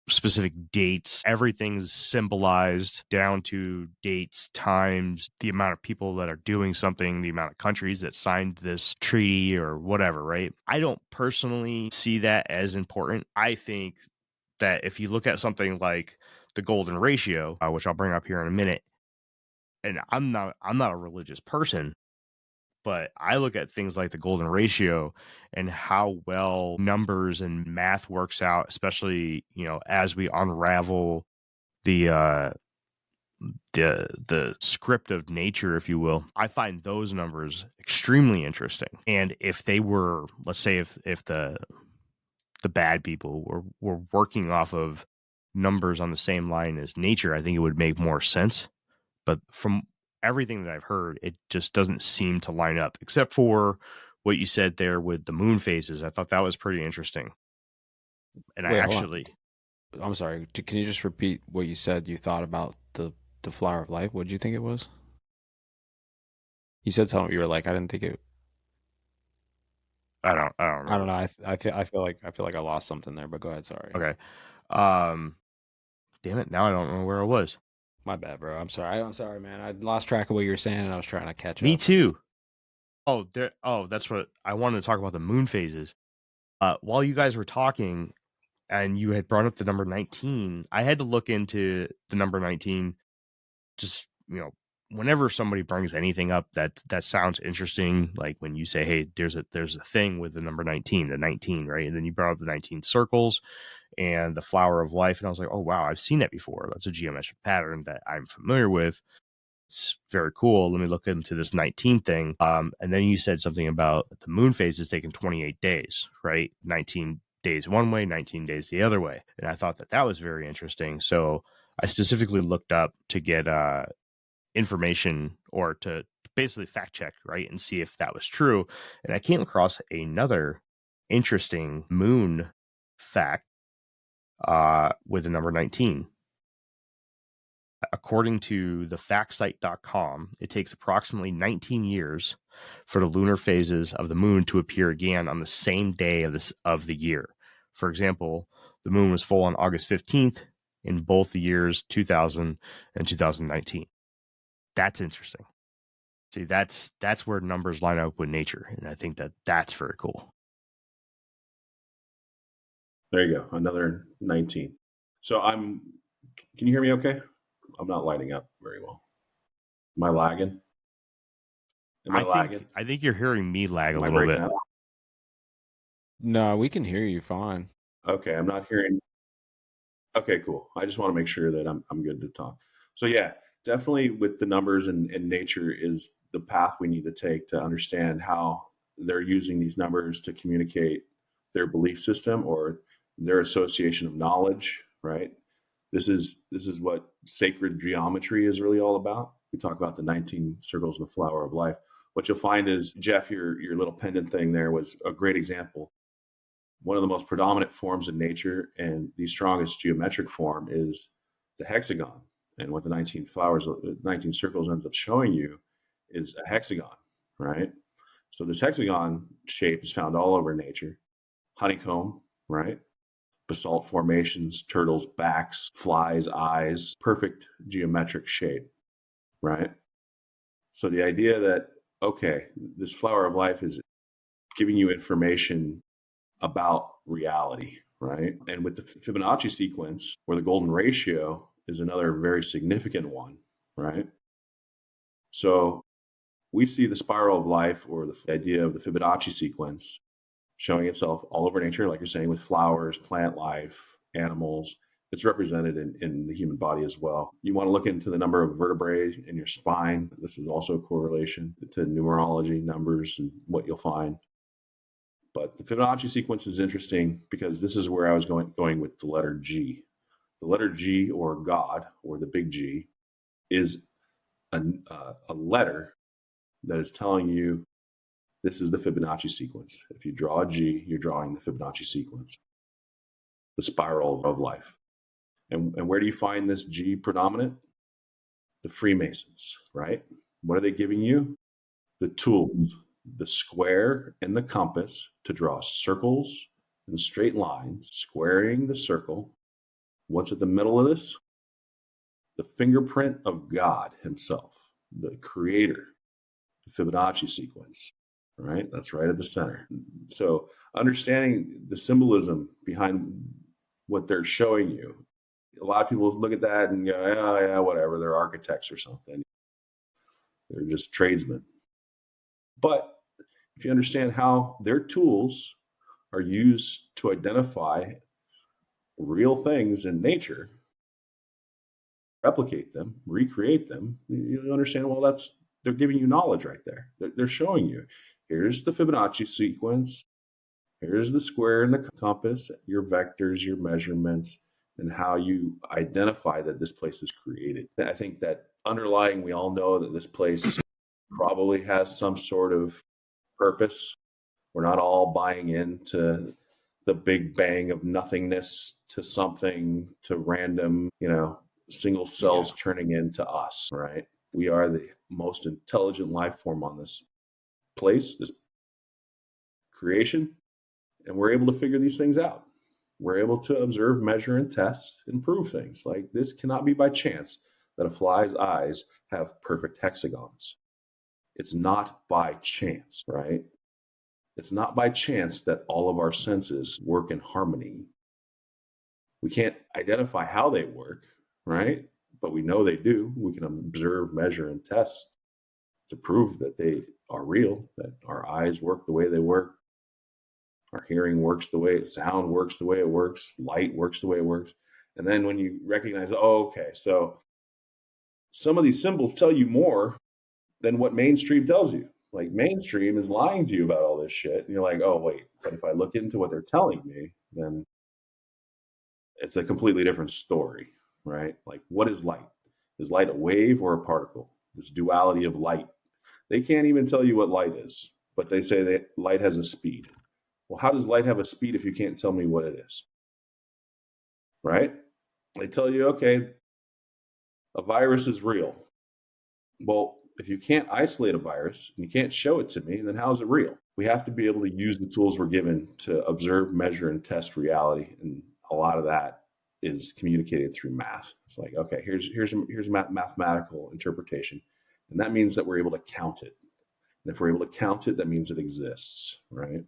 [SPEAKER 5] specific dates. Everything's symbolized down to dates, times, the amount of people that are doing something, the amount of countries that signed this treaty or whatever, right? I don't personally see that as important. I think that if you look at something like the golden ratio, which I'll bring up here in a minute, and I'm not a religious person, but I look at things like the golden ratio and how well numbers and math works out, especially, as we unravel the script of nature, if you will. I find those numbers extremely interesting. And if they were, let's say if the bad people were working off of numbers on the same line as nature, I think it would make more sense. But from everything that I've heard, it just doesn't seem to line up, except for what you said there with the moon phases. I thought that was pretty interesting. And
[SPEAKER 6] I'm sorry. Can you just repeat what you said you thought about the flower of life? What did you think it was? You said something. You were like, I didn't think it.
[SPEAKER 5] I don't know.
[SPEAKER 6] I feel like I lost something there, but go ahead. Sorry.
[SPEAKER 5] Okay. Damn it. Now I don't know where I was.
[SPEAKER 6] My bad, bro. I'm sorry, man. I lost track of what you were saying, and I was trying to catch up.
[SPEAKER 5] Me too. That's what I wanted to talk about, the moon phases. While you guys were talking, and you had brought up the number 19, I had to look into the number 19. Just, whenever somebody brings anything up that sounds interesting, like when you say, hey, there's a thing with the number 19, the 19, right? And then you brought up the 19 circles and the flower of life, and I was like, oh wow, I've seen that before. That's a geometric pattern that I'm familiar with. It's very cool. Let me look into this 19 thing. And then you said something about the moon phase is taking 28 days, right? 19 days one way, 19 days the other way. And I thought that was very interesting. So I specifically looked up to get information, or to basically fact check, right, and see if that was true. And I came across another interesting moon fact with the number 19. according to the factsite.com, it takes approximately 19 years for the lunar phases of the moon to appear again on the same day of the year. For example, the moon was full on August 15th in both the years 2000 and 2019. That's interesting. See, that's where numbers line up with nature, and I think that's very cool.
[SPEAKER 7] There you go, another 19. So can you hear me okay? I'm not lighting up very well. Am I lagging?
[SPEAKER 5] I think you're hearing me lag a
[SPEAKER 7] Am I
[SPEAKER 5] little
[SPEAKER 7] breaking
[SPEAKER 5] bit.
[SPEAKER 7] up?
[SPEAKER 6] No, we can hear you fine.
[SPEAKER 7] Okay, I'm not hearing. Okay, cool. I just want to make sure that I'm good to talk. So yeah, definitely with the numbers and nature is the path we need to take to understand how they're using these numbers to communicate their belief system or their association of knowledge, right? This is what sacred geometry is really all about. We talk about the 19 circles in the flower of life. What you'll find is, Jeff, your little pendant thing there was a great example. One of the most predominant forms in nature and the strongest geometric form is the hexagon. And what the 19 circles ends up showing you is a hexagon, right? So this hexagon shape is found all over nature. Honeycomb, right? Basalt formations, turtles' backs, flies' eyes, perfect geometric shape, right? So the idea that, okay, this flower of life is giving you information about reality, right? And with the Fibonacci sequence, where the golden ratio is another very significant one, right? So we see the spiral of life, or the idea of the Fibonacci sequence, showing itself all over nature, like you're saying, with flowers, plant life, animals. It's represented in the human body as well. You want to look into the number of vertebrae in your spine. This is also a correlation to numerology, numbers, and what you'll find. But the Fibonacci sequence is interesting because this is where I was going with the letter G. The letter G, or God, or the big G, is a letter that is telling you this is the Fibonacci sequence. If you draw a G, you're drawing the Fibonacci sequence, the spiral of life. And where do you find this G predominant? The Freemasons, right? What are they giving you? The tools, the square and the compass to draw circles and straight lines, squaring the circle. What's at the middle of this? The fingerprint of God himself, the creator, the Fibonacci sequence. Right? That's right at the center. So understanding the symbolism behind what they're showing you. A lot of people look at that and go, yeah, whatever. They're architects or something. They're just tradesmen. But if you understand how their tools are used to identify real things in nature, replicate them, recreate them, you understand, well, they're giving you knowledge right there. They're showing you. Here's the Fibonacci sequence. Here's the square and the compass, your vectors, your measurements, and how you identify that this place is created. I think that underlying, we all know that this place probably has some sort of purpose. We're not all buying into the big bang of nothingness to something, to random, single cells turning into us, right? We are the most intelligent life form on this place, this creation, and we're able to figure these things out. We're able to observe, measure, and test and prove things. Like, this cannot be by chance that a fly's eyes have perfect hexagons. It's not by chance, right? It's not by chance that all of our senses work in harmony. We can't identify how they work, right? But we know they do. We can observe, measure, and test to prove that they are real, that our eyes work the way they work, our hearing works the way sound works the way it works, light works the way it works. And then when you recognize, okay, so some of these symbols tell you more than what mainstream tells you. Like, mainstream is lying to you about all this shit. And you're like, oh, wait, but if I look into what they're telling me, then it's a completely different story, right? Like, what is light? Is light a wave or a particle? This duality of light. They can't even tell you what light is, but they say that light has a speed. Well, how does light have a speed if you can't tell me what it is? Right? They tell you, okay, A virus is real. Well, if you can't isolate a virus and you can't show it to me, then how is it real? We have to be able to use the tools we're given to observe, measure, and test reality. And a lot of that is communicated through math. It's like, okay, here's mathematical interpretation. And that means that we're able to count it. And if we're able to count it, that means it exists, right?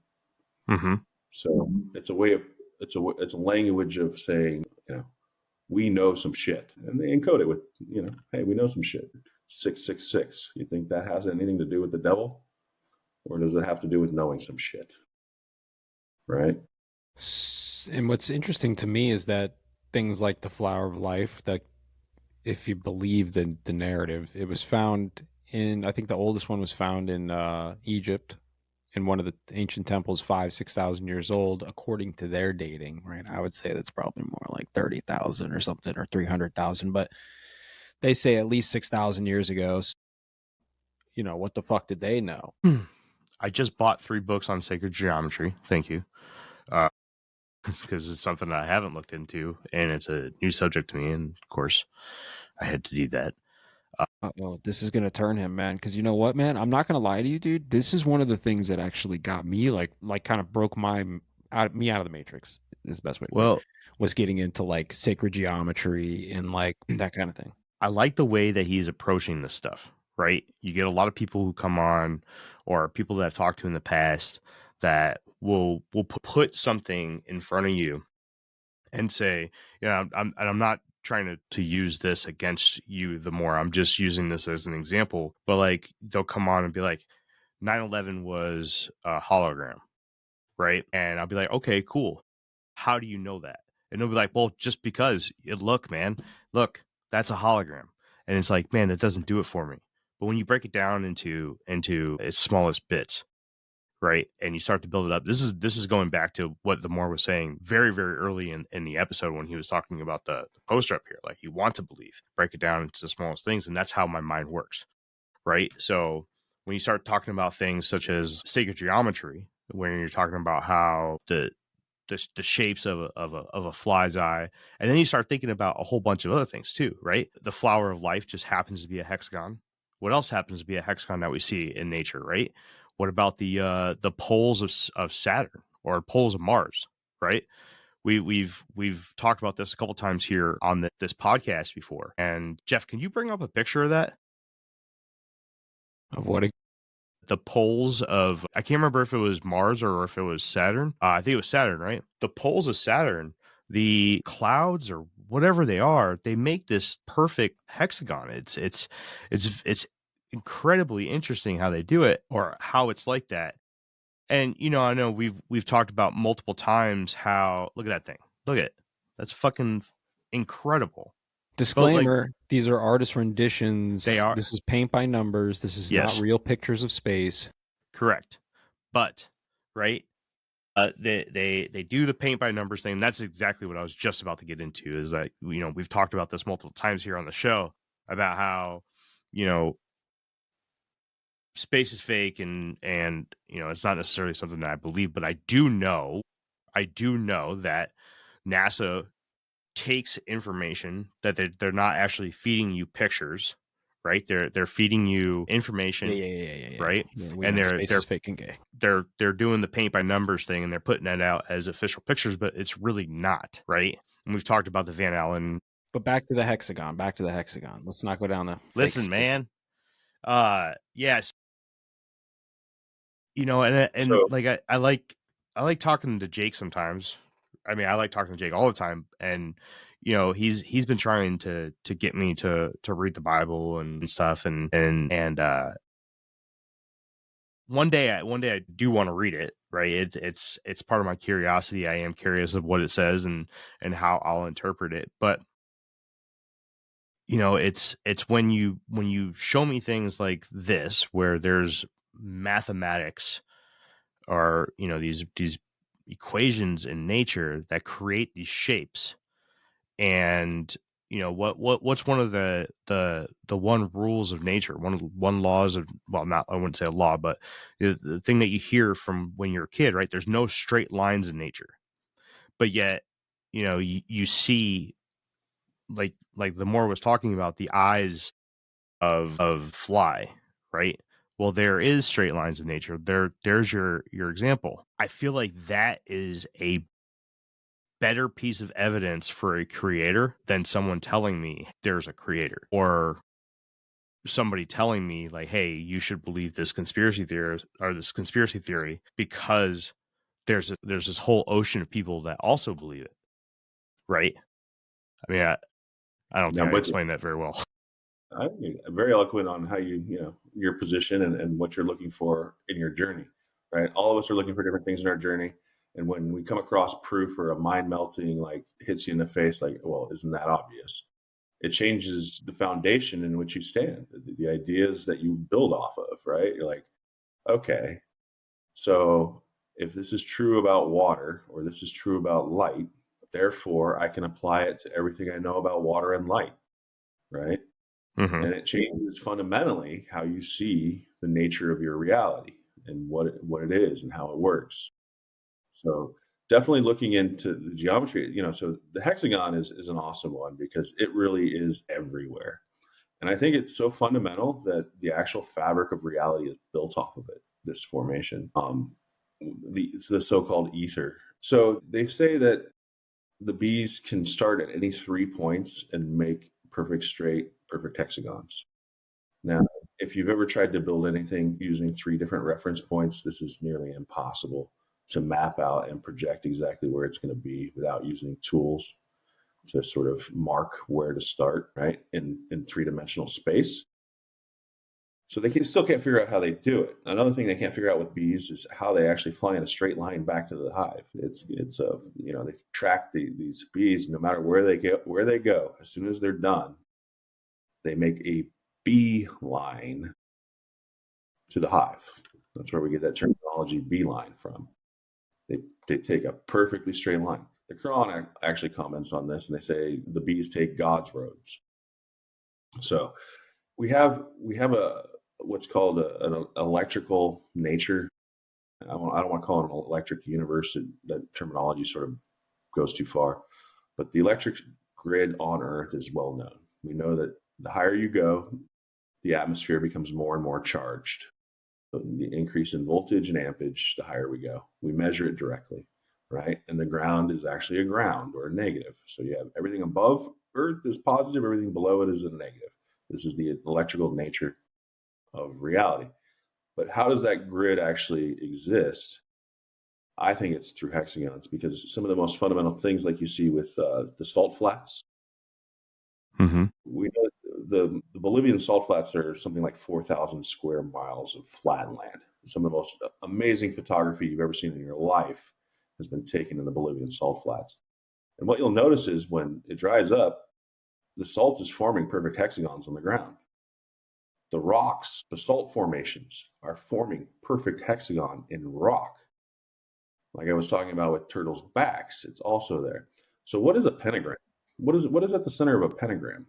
[SPEAKER 5] Mm-hmm.
[SPEAKER 7] So it's a language of saying, we know some shit. And they encode it with, hey, we know some shit. 666. You think that has anything to do with the devil? Or does it have to do with knowing some shit? Right?
[SPEAKER 6] And what's interesting to me is that things like the flower of life, that if you believe the narrative, it was found in, I think the oldest one was found in Egypt, in one of the ancient temples, 6,000 years old, according to their dating, right? I would say that's probably more like 30,000 or something, or 300,000, but they say at least 6,000 years ago. What the fuck did they know?
[SPEAKER 5] I just bought 3 books on sacred geometry. Thank you. Because it's something that I haven't looked into, and it's a new subject to me, and of course I had to do that.
[SPEAKER 6] Well, this is going to turn him, man, because you know what, man? I'm not going to lie to you, dude. This is one of the things that actually got me, like kind of broke me out of the matrix, is the best way to put it, was getting into like sacred geometry and like that kind of thing.
[SPEAKER 5] I like the way that he's approaching this stuff, right? You get a lot of people who come on, or people that I've talked to in the past, that will put something in front of you and say, I'm not trying to use this against you the more. I'm just using this as an example. But like, they'll come on and be like, 9/11 was a hologram, right? And I'll be like, okay, cool. How do you know that? And they'll be like, well, just because look, that's a hologram. And it's like, man, that doesn't do it for me. But when you break it down into its smallest bits, right, and you start to build it up, this is going back to what Themor was saying very, very early in the episode, when he was talking about the poster up here. Like, you want to believe, break it down into the smallest things, and that's how my mind works, right? So when you start talking about things such as sacred geometry, when you're talking about how the shapes of a fly's eye, and then you start thinking about a whole bunch of other things too, right? The flower of life just happens to be a hexagon. What else happens to be a hexagon that we see in nature, right? What about the poles of Saturn, or poles of Mars, right? We've talked about this a couple times here on this podcast before. And Jeff, can you bring up a picture of that?
[SPEAKER 6] Of what?
[SPEAKER 5] The poles of, I can't remember if it was Mars or if it was Saturn. I think it was Saturn, right? The poles of Saturn, the clouds or whatever they are, they make this perfect hexagon. It's incredibly interesting how they do it, or how it's like that. And I know we've talked about multiple times how, look at that thing. Look at it. That's fucking incredible.
[SPEAKER 6] Disclaimer, these are artist renditions.
[SPEAKER 5] They are.
[SPEAKER 6] This is paint by numbers. This is not real pictures of space.
[SPEAKER 5] Correct. But, right, they do the paint by numbers thing. And that's exactly what I was just about to get into, is that, we've talked about this multiple times here on the show, about how, space is fake, and it's not necessarily something that I believe, but I do know that NASA takes information that they're not actually feeding you pictures, right? They're feeding you information, right?
[SPEAKER 6] Yeah,
[SPEAKER 5] and they're
[SPEAKER 6] fake and gay.
[SPEAKER 5] They're doing the paint by numbers thing, and they're putting that out as official pictures, but it's really not, right? And we've talked about the Van Allen.
[SPEAKER 6] But back to the hexagon. Let's not go down the.
[SPEAKER 5] Listen, man. Yes. And so, like I like talking to Jake sometimes. I mean, I like talking to Jake all the time, and he's been trying to get me to read the Bible and stuff, and one day I do want to read it, right? It's part of my curiosity. I am curious of what it says and how I'll interpret it, but it's when you show me things like this, where there's mathematics, or these equations in nature that create these shapes, and what's one of the one rules of nature, one laws of, well, not, I wouldn't say a law, but the thing that you hear from when you're a kid, right? There's no straight lines in nature, but yet you see like the more was talking about the eyes of fly, right? Well, there is straight lines of nature. There's your example. I feel like that is a better piece of evidence for a creator than someone telling me there's a creator, or somebody telling me like, hey, you should believe this conspiracy theory because there's this whole ocean of people that also believe it, right? I mean, I don't think I explained that very well.
[SPEAKER 7] I think you're very eloquent on how your position and what you're looking for in your journey, right? All of us are looking for different things in our journey. And when we come across proof or a mind melting, like hits you in the face, like, well, isn't that obvious? It changes the foundation in which you stand, the ideas that you build off of, right? You're like, okay, so if this is true about water or this is true about light, therefore I can apply it to everything I know about water and light, right?
[SPEAKER 5] Mm-hmm.
[SPEAKER 7] And it changes fundamentally how you see the nature of your reality and what it is and how it works. So definitely looking into the geometry, so the hexagon is an awesome one because it really is everywhere. And I think it's so fundamental that the actual fabric of reality is built off of it, this formation. It's the so-called ether. So they say that the bees can start at any 3 points and make perfect hexagons. Now, if you've ever tried to build anything using 3 different reference points, this is nearly impossible to map out and project exactly where it's going to be without using tools to sort of mark where to start, right, in 3-dimensional space. So they still can't figure out how they do it. Another thing they can't figure out with bees is how they actually fly in a straight line back to the hive. They track these bees no matter where they go. As soon as they're done, they make a bee line to the hive. That's where we get that terminology beeline from. They take a perfectly straight line. The Quran actually comments on this, and they say the bees take God's roads. So we have what's called an electrical nature. I don't want to call it an electric universe. That terminology sort of goes too far. But the electric grid on Earth is well known. We know that the higher you go, the atmosphere becomes more and more charged. So the increase in voltage and ampage, the higher we go. We measure it directly, right? And the ground is actually a ground or a negative. So you have everything above Earth is positive, everything below it is a negative. This is the electrical nature of reality. But how does that grid actually exist? I think it's through hexagons, because some of the most fundamental things, like you see with the salt flats,
[SPEAKER 5] mm-hmm.
[SPEAKER 7] we know the Bolivian salt flats are something like 4,000 square miles of flat land. Some of the most amazing photography you've ever seen in your life has been taken in the Bolivian salt flats. And what you'll notice is when it dries up, the salt is forming perfect hexagons on the ground. The rocks, the salt formations, are forming perfect hexagon in rock. Like I was talking about with turtles' backs, it's also there. So what is a pentagram? What is at the center of a pentagram?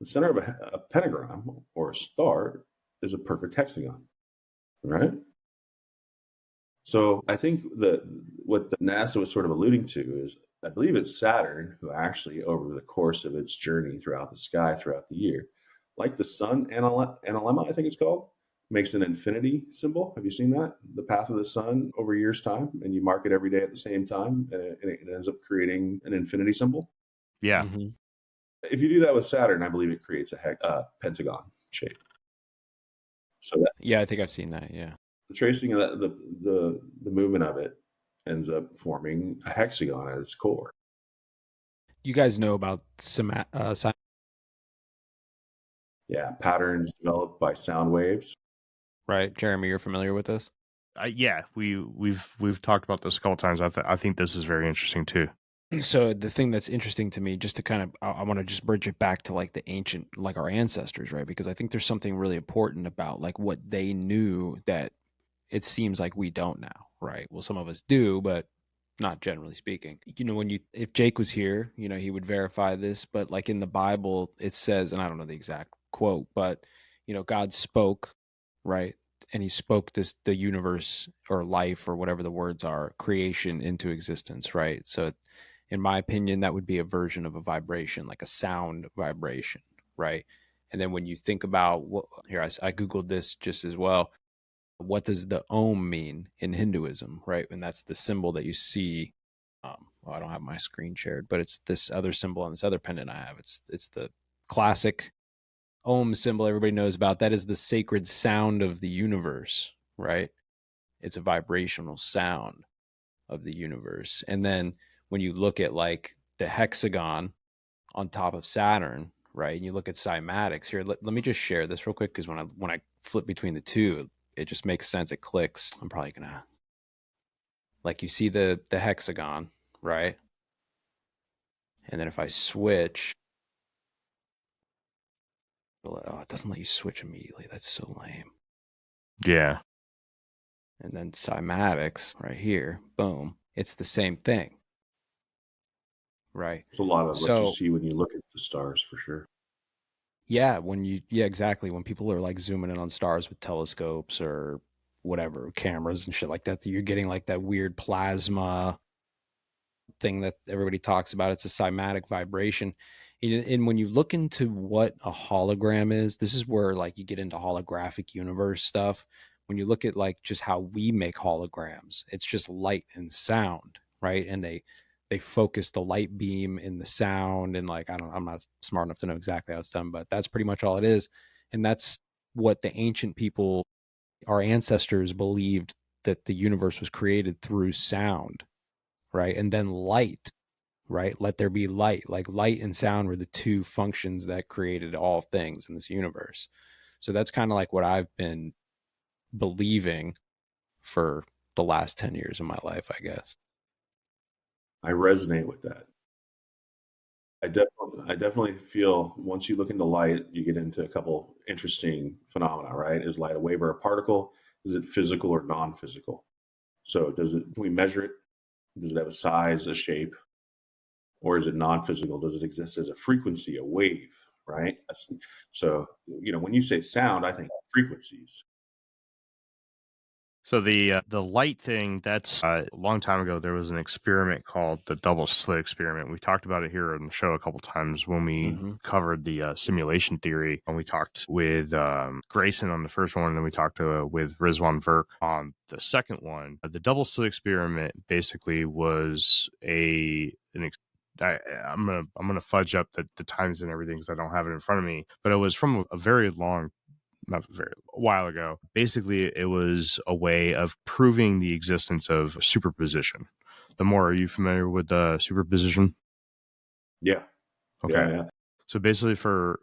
[SPEAKER 7] The center of a pentagram or a star is a perfect hexagon, right? So I think that what the NASA was sort of alluding to is, I believe it's Saturn who actually, over the course of its journey throughout the sky throughout the year, like the sun, analemma, I think it's called, makes an infinity symbol. Have you seen that? The path of the sun over a year's time, and you mark it every day at the same time, and it ends up creating an infinity symbol.
[SPEAKER 5] Yeah.
[SPEAKER 6] Mm-hmm.
[SPEAKER 7] If you do that with Saturn, I believe it creates a pentagon shape. So
[SPEAKER 6] Yeah, I think I've seen that. Yeah.
[SPEAKER 7] The tracing of the movement of it ends up forming a hexagon at its core.
[SPEAKER 6] You guys know about
[SPEAKER 7] Yeah, patterns developed by sound waves.
[SPEAKER 6] right? Jeremy, you're familiar with this?
[SPEAKER 5] Yeah, we've talked about this a couple times. I think this is very interesting too.
[SPEAKER 6] So the thing that's interesting to me, just to kind of, I want to just bridge it back to like the ancient, like our ancestors, right? Because I think there's something really important about like what they knew that it seems like we don't now, right? Well, some of us do, but not generally speaking. If Jake was here, he would verify this, but like in the Bible, it says, and I don't know the exact quote, but God spoke, right? And he spoke the universe or life or whatever the words are, creation into existence, right? So In my opinion, that would be a version of a vibration, like a sound vibration, right? And then when you think about what, here, I Googled this just as well. What does the Om mean in Hinduism, right? And that's the symbol that you see. Well, I don't have my screen shared, but it's this other symbol on this other pendant I have. It's the classic Om symbol everybody knows about. That is the sacred sound of the universe, right? It's a vibrational sound of the universe. And then when you look at like the hexagon on top of Saturn, right? And you look at cymatics here. Let me just share this real quick, because when I flip between the two, it just makes sense. It clicks. I'm probably gonna, like, you see the hexagon, right? And then if I switch, oh, it doesn't let you switch immediately. That's so lame.
[SPEAKER 5] Yeah.
[SPEAKER 6] And then cymatics right here, boom, it's the same thing, right?
[SPEAKER 7] It's a lot of what
[SPEAKER 6] So
[SPEAKER 7] you see when you look at the stars, for sure.
[SPEAKER 6] yeah, exactly. When people are like zooming in on stars with telescopes or whatever, cameras and shit like that, you're getting like that weird plasma thing that everybody talks about. It's a cymatic vibration. And when you look into what a hologram is, this is where like you get into holographic universe stuff. When you look at like just how we make holograms, it's just light and sound, right? And they focus the light beam in the sound, and like, I'm not smart enough to know exactly how it's done, but that's pretty much all it is. And that's what the ancient people, our ancestors, believed, that the universe was created through sound, right? And then light, right? Let there be light. Like light and sound were the two functions that created all things in this universe. So that's kind of like what I've been believing for the last 10 years of my life, I guess.
[SPEAKER 7] I resonate with that. I definitely feel once you look into light, you get into a couple interesting phenomena, right? Is light a wave or a particle? Is it physical or non-physical? So can we measure it? Does it have a size, a shape? Or is it non-physical? Does it exist as a frequency, a wave, right? So, when you say sound, I think frequencies.
[SPEAKER 5] So the light thing, that's a long time ago. There was an experiment called the double slit experiment. We talked about it here on the show a couple times when we covered the simulation theory, and we talked with Grayson on the first one, and then we talked with Rizwan Verk on the second one. The double slit experiment basically was I'm gonna fudge up the times and everything because I don't have it in front of me, but it was from a while ago. Basically, it was a way of proving the existence of superposition. Themor, are you familiar with superposition?
[SPEAKER 7] Yeah.
[SPEAKER 5] Okay.
[SPEAKER 7] Yeah.
[SPEAKER 5] So basically, for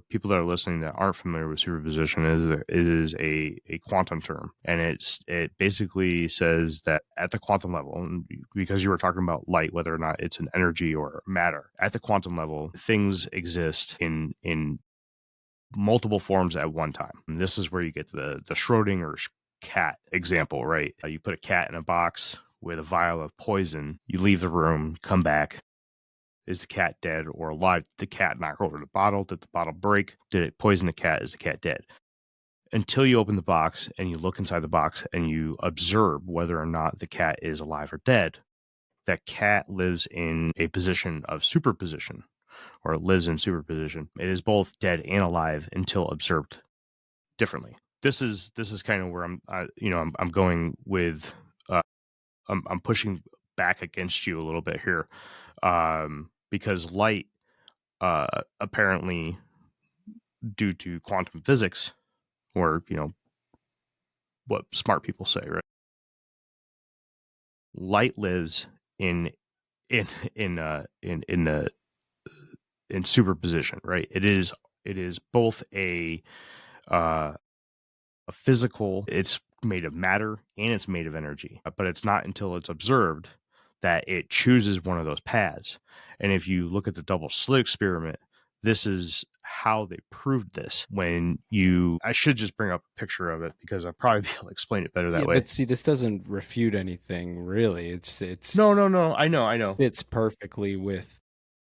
[SPEAKER 5] people that are listening that aren't familiar with superposition, it is a quantum term, and it basically says that at the quantum level, and because you were talking about light, whether or not it's an energy or matter, at the quantum level, things exist in multiple forms at one time. And this is where you get the Schrodinger's cat example, right? You put a cat in a box with a vial of poison, you leave the room, come back. Is the cat dead or alive? Did the cat knock over the bottle? Did the bottle break? Did it poison the cat? Is the cat dead? Until you open the box and you look inside the box and you observe whether or not the cat is alive or dead, that cat lives in a position of superposition, or lives in superposition. It is both dead and alive until observed differently. This is kind of where I'm going with. I'm pushing back against you a little bit here, because light, apparently, due to quantum physics, or what smart people say, right? Light lives in superposition, right? It is both a physical, it's made of matter and it's made of energy, but it's not until it's observed that it chooses one of those paths. And if you look at the double slit experiment, this is how they proved this. I should just bring up a picture of it because I'll probably be able to explain it better that way.
[SPEAKER 6] But see, this doesn't refute anything really. It's
[SPEAKER 5] no. I know.
[SPEAKER 6] Fits perfectly with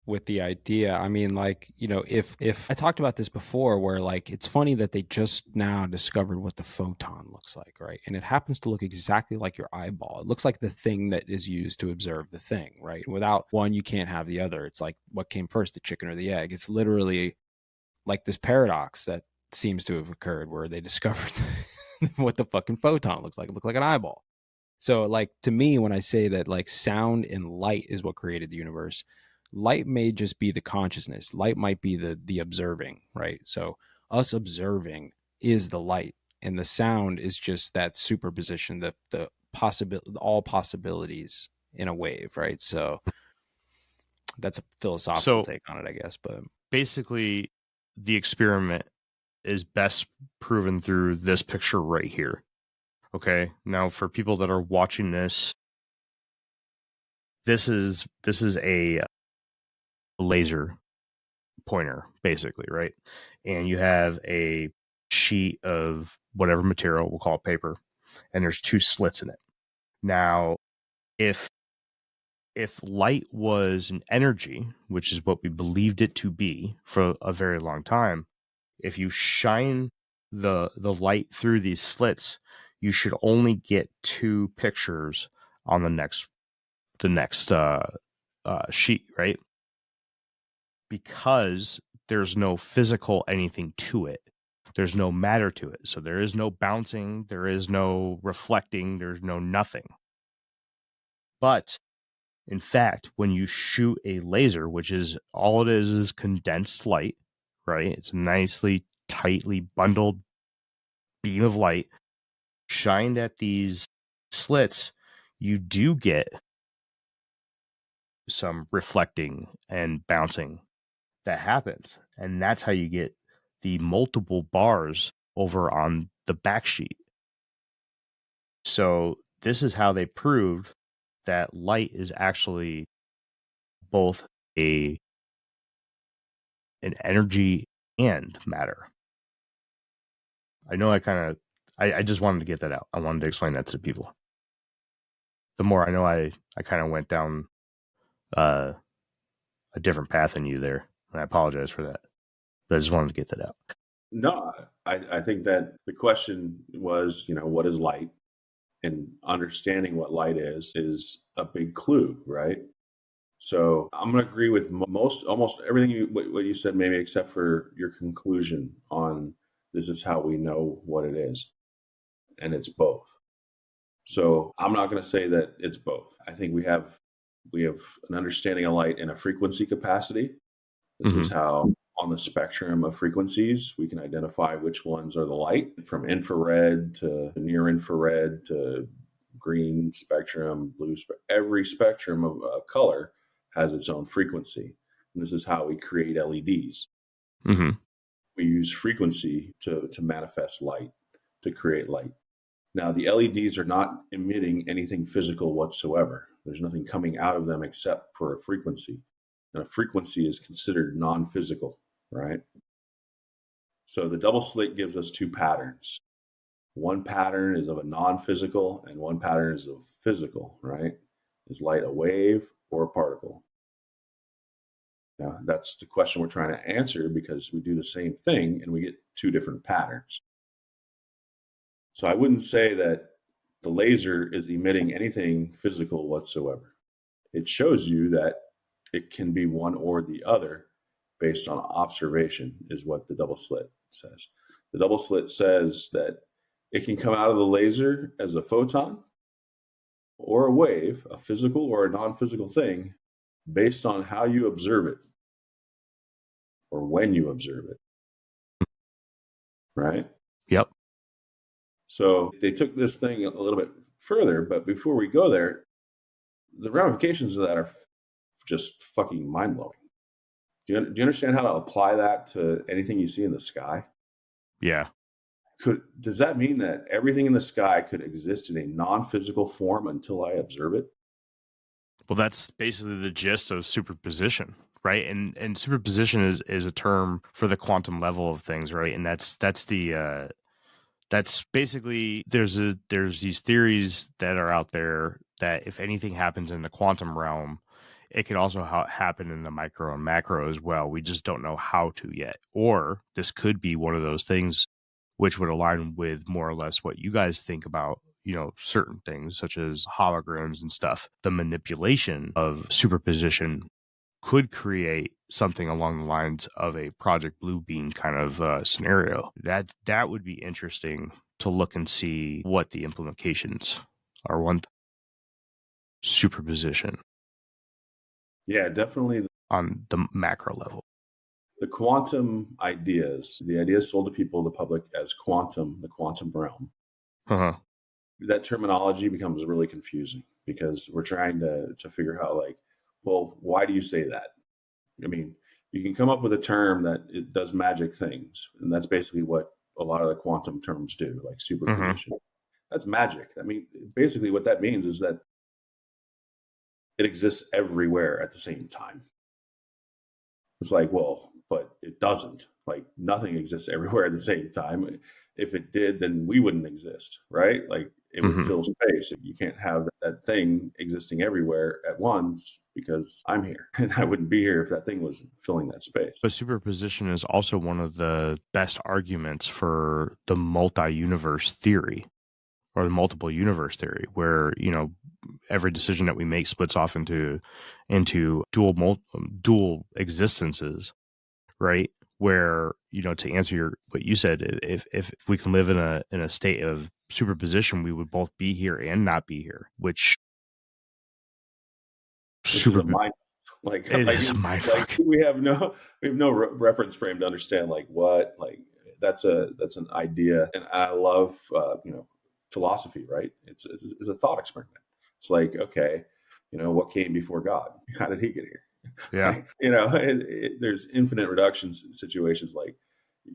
[SPEAKER 6] with the idea. I mean, like, you know, if I talked about this before, where like it's funny that they just now discovered what the photon looks like, right? And it happens to look exactly like your eyeball. It looks like the thing that is used to observe the thing, right? Without one, you can't have the other. It's like what came first, the chicken or the egg? It's literally like this paradox that seems to have occurred where they discovered what the fucking photon looks like. It looked like an eyeball. So like to me, when I say that like sound and light is what created the universe, light may just be the consciousness. Light might be the observing, right? So us observing is the light, and the sound is just that superposition, the possibility, all possibilities in a wave, right? So that's a philosophical take on it, I guess. But
[SPEAKER 5] basically, the experiment is best proven through this picture right here. Okay, now for people that are watching this, this is a laser pointer, basically, right? And you have a sheet of whatever material, we'll call it paper, and there's two slits in it. Now, if light was an energy, which is what we believed it to be for a very long time, if you shine the light through these slits, you should only get two pictures on the next sheet, right? Because there's no physical anything to it. There's no matter to it. So there is no bouncing, there is no reflecting, there's no nothing. But in fact, when you shoot a laser, which is all it is condensed light, right? It's a nicely, tightly bundled beam of light shined at these slits, you do get some reflecting and bouncing that happens. And that's how you get the multiple bars over on the back sheet. So this is how they proved that light is actually both an energy and matter. I know I just wanted to get that out. I wanted to explain that to people. The more I know, I kind of went down a different path than you there. And I apologize for that. But I just wanted to get that out.
[SPEAKER 7] No, I think that the question was, what is light? And understanding what light is a big clue, right? So I'm going to agree with almost everything what you said, maybe except for your conclusion on this is how we know what it is. And it's both. So I'm not going to say that it's both. I think we have an understanding of light in a frequency capacity. This is how on the spectrum of frequencies, we can identify which ones are the light, from infrared to near infrared to green spectrum, blue spectrum. Every spectrum of color has its own frequency. And this is how we create LEDs.
[SPEAKER 5] Mm-hmm.
[SPEAKER 7] We use frequency to manifest light, to create light. Now, the LEDs are not emitting anything physical whatsoever. There's nothing coming out of them except for a frequency. And a frequency is considered non-physical, right? So the double slit gives us two patterns. One pattern is of a non-physical and one pattern is of physical, right? Is light a wave or a particle? Now, that's the question we're trying to answer, because we do the same thing and we get two different patterns. So I wouldn't say that the laser is emitting anything physical whatsoever. It shows you that it can be one or the other based on observation, is what the double slit says. The double slit says that it can come out of the laser as a photon or a wave, a physical or a non-physical thing, based on how you observe it or when you observe it. Right?
[SPEAKER 5] Yep.
[SPEAKER 7] So they took this thing a little bit further, but before we go there, the ramifications of that are just fucking mind-blowing. Do you understand how to apply that to anything you see in the sky?
[SPEAKER 5] Yeah.
[SPEAKER 7] Does that mean that everything in the sky could exist in a non-physical form until I observe it?
[SPEAKER 5] Well, that's basically the gist of superposition, right? And superposition is a term for the quantum level of things, right? And that's basically there's these theories that are out there that if anything happens in the quantum realm, it could also happen in the micro and macro as well. We just don't know how to yet. Or this could be one of those things which would align with more or less what you guys think about, certain things such as holograms and stuff. The manipulation of superposition could create something along the lines of a Project Bluebeam kind of scenario. That would be interesting to look and see what the implications are. One superposition.
[SPEAKER 7] Yeah, definitely.
[SPEAKER 5] On the macro level.
[SPEAKER 7] The quantum ideas, the ideas sold to people, the public, as quantum, the quantum realm.
[SPEAKER 5] Uh-huh.
[SPEAKER 7] That terminology becomes really confusing because we're trying to figure out, like, well, why do you say that? I mean, you can come up with a term that it does magic things, and that's basically what a lot of the quantum terms do, like superposition. That's magic. I mean, basically what that means is that it exists everywhere at the same time. It's like, well, but it doesn't. Like, nothing exists everywhere at the same time. If it did, then we wouldn't exist, right? Like, it would fill space. You can't have that thing existing everywhere at once because I'm here, and I wouldn't be here if that thing was filling that space.
[SPEAKER 5] But superposition is also one of the best arguments for the multi-universe theory, or the multiple universe theory, where every decision that we make splits off into dual existences, right? Where, to answer what you said, if we can live in a state of superposition, we would both be here and not be here, which
[SPEAKER 7] is a mind,
[SPEAKER 5] it is a mind fuck.
[SPEAKER 7] We have no reference frame to understand what that's an idea, and I love philosophy, right? It's a thought experiment. It's like, okay, what came before God? How did he get here?
[SPEAKER 5] Yeah.
[SPEAKER 7] There's infinite reduction situations, like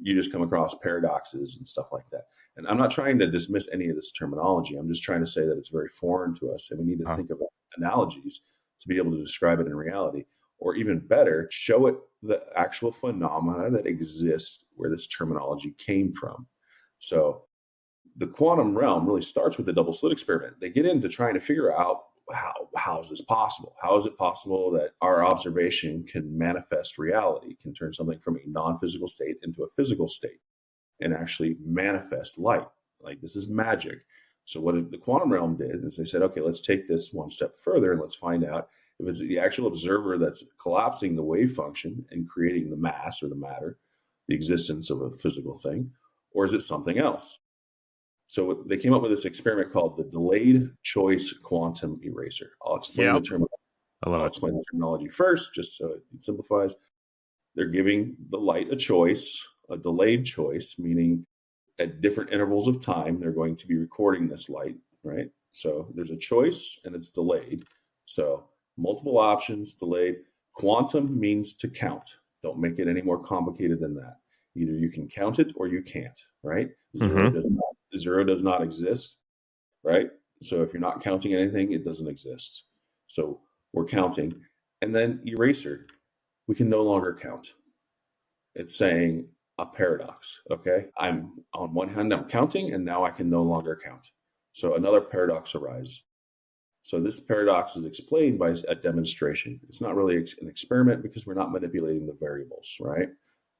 [SPEAKER 7] you just come across paradoxes and stuff like that. And I'm not trying to dismiss any of this terminology. I'm just trying to say that it's very foreign to us, and we need to think of analogies to be able to describe it in reality, or even better, show it the actual phenomena that exists where this terminology came from. So the quantum realm really starts with the double slit experiment. They get into trying to figure out how is this possible? How is it possible that our observation can manifest reality, can turn something from a non-physical state into a physical state and actually manifest light? Like, this is magic. So what the quantum realm did is they said, okay, let's take this one step further and let's find out if it's the actual observer that's collapsing the wave function and creating the mass or the matter, the existence of a physical thing, or is it something else? So they came up with this experiment called the delayed choice quantum eraser. I'll explain the terminology first, just so it simplifies. They're giving the light a choice, a delayed choice, meaning at different intervals of time, they're going to be recording this light, right? So there's a choice and it's delayed. So multiple options, delayed. Quantum means to count. Don't make it any more complicated than that. Either you can count it or you can't, right? Zero does not exist, right? So if you're not counting anything, it doesn't exist. So we're counting. And then eraser, we can no longer count. It's saying a paradox, okay? I'm on one hand, I'm counting, and now I can no longer count. So another paradox arises. So this paradox is explained by a demonstration. It's not really an experiment because we're not manipulating the variables, right?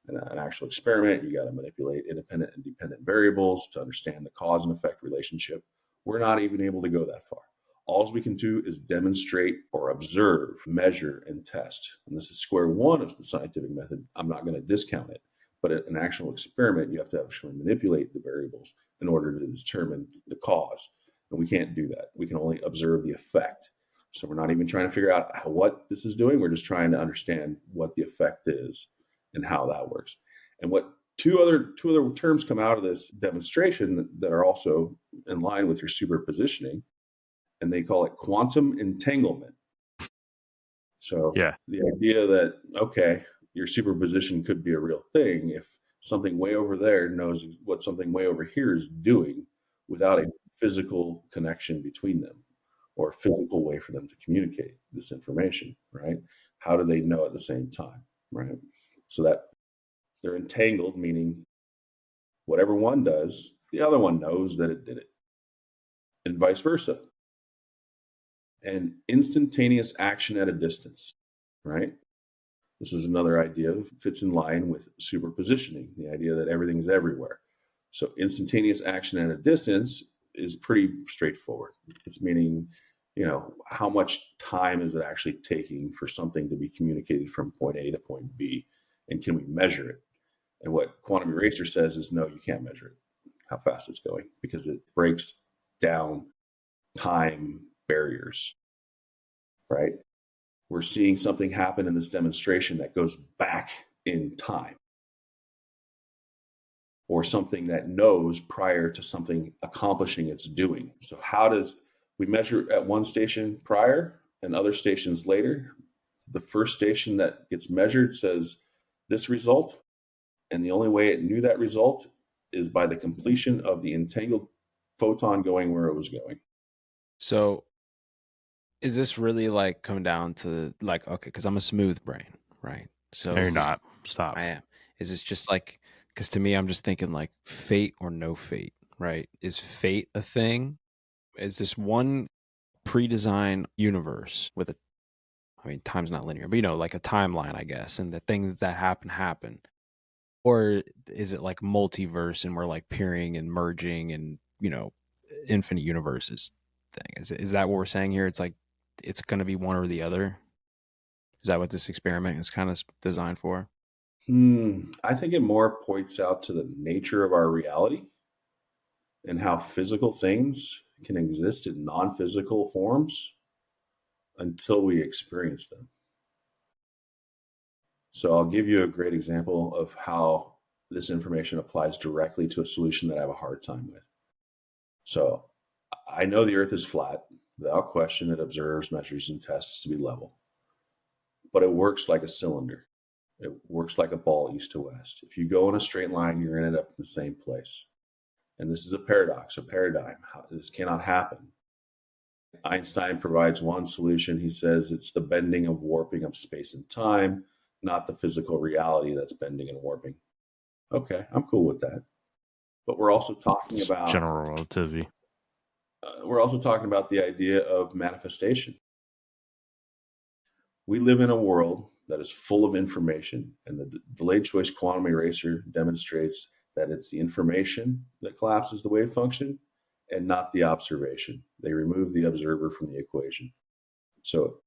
[SPEAKER 7] In an actual experiment, you got to manipulate independent and dependent variables to understand the cause and effect relationship. We're not even able to go that far. All we can do is demonstrate or observe, measure, and test. And this is square one of the scientific method. I'm not going to discount it. But in an actual experiment, you have to actually manipulate the variables in order to determine the cause. And we can't do that. We can only observe the effect. So we're not even trying to figure out what this is doing. We're just trying to understand what the effect is and how that works. And what two other terms come out of this demonstration that are also in line with your superpositioning, and they call it quantum entanglement. So the idea that, okay, your superposition could be a real thing if something way over there knows what something way over here is doing without a physical connection between them or a physical way for them to communicate this information, right? How do they know at the same time, right? So that they're entangled, meaning whatever one does, the other one knows that it did it, and vice versa. and instantaneous action at a distance, right? This is another idea that fits in line with superpositioning, the idea that everything is everywhere. So instantaneous action at a distance is pretty straightforward. It's meaning, how much time is it actually taking for something to be communicated from point A to point B? And can we measure it? And what Quantum Eraser says is, no, you can't measure it, how fast it's going, because it breaks down time barriers, right? We're seeing something happen in this demonstration that goes back in time, or something that knows prior to something accomplishing its doing. So how does we measure at one station prior and other stations later? The first station that gets measured says this result, and the only way it knew that result is by the completion of the entangled photon going where it was going.
[SPEAKER 6] So is this really like coming down to like, okay, because I'm a smooth brain, right? So
[SPEAKER 5] No, you're not. Stop.
[SPEAKER 6] I am. Is this just like, because to me, I'm just thinking like fate or no fate, right? Is fate a thing? Is this one pre-designed universe with time's not linear, but like a timeline, I guess, and the things that happen? Or is it like multiverse and we're like peering and merging and, infinite universes thing? Is that what we're saying here? It's like, it's going to be one or the other. Is that what this experiment is kind of designed for?
[SPEAKER 7] I think it more points out to the nature of our reality and how physical things can exist in non-physical forms until we experience them. So I'll give you a great example of how this information applies directly to a solution that I have a hard time with. So I know the Earth is flat. Without question, it observes, measures, and tests to be level. But it works like a cylinder. It works like a ball east to west. If you go in a straight line, you're going to end up in the same place. And this is a paradox, a paradigm. This cannot happen. Einstein provides one solution. He says it's the bending and warping of space and time, not the physical reality that's bending and warping. Okay, I'm cool with that. But we're also talking about
[SPEAKER 5] general relativity.
[SPEAKER 7] We're also talking about the idea of manifestation. We live in a world that is full of information, and the delayed choice quantum eraser demonstrates that it's the information that collapses the wave function and not the observation. They remove the observer from the equation. So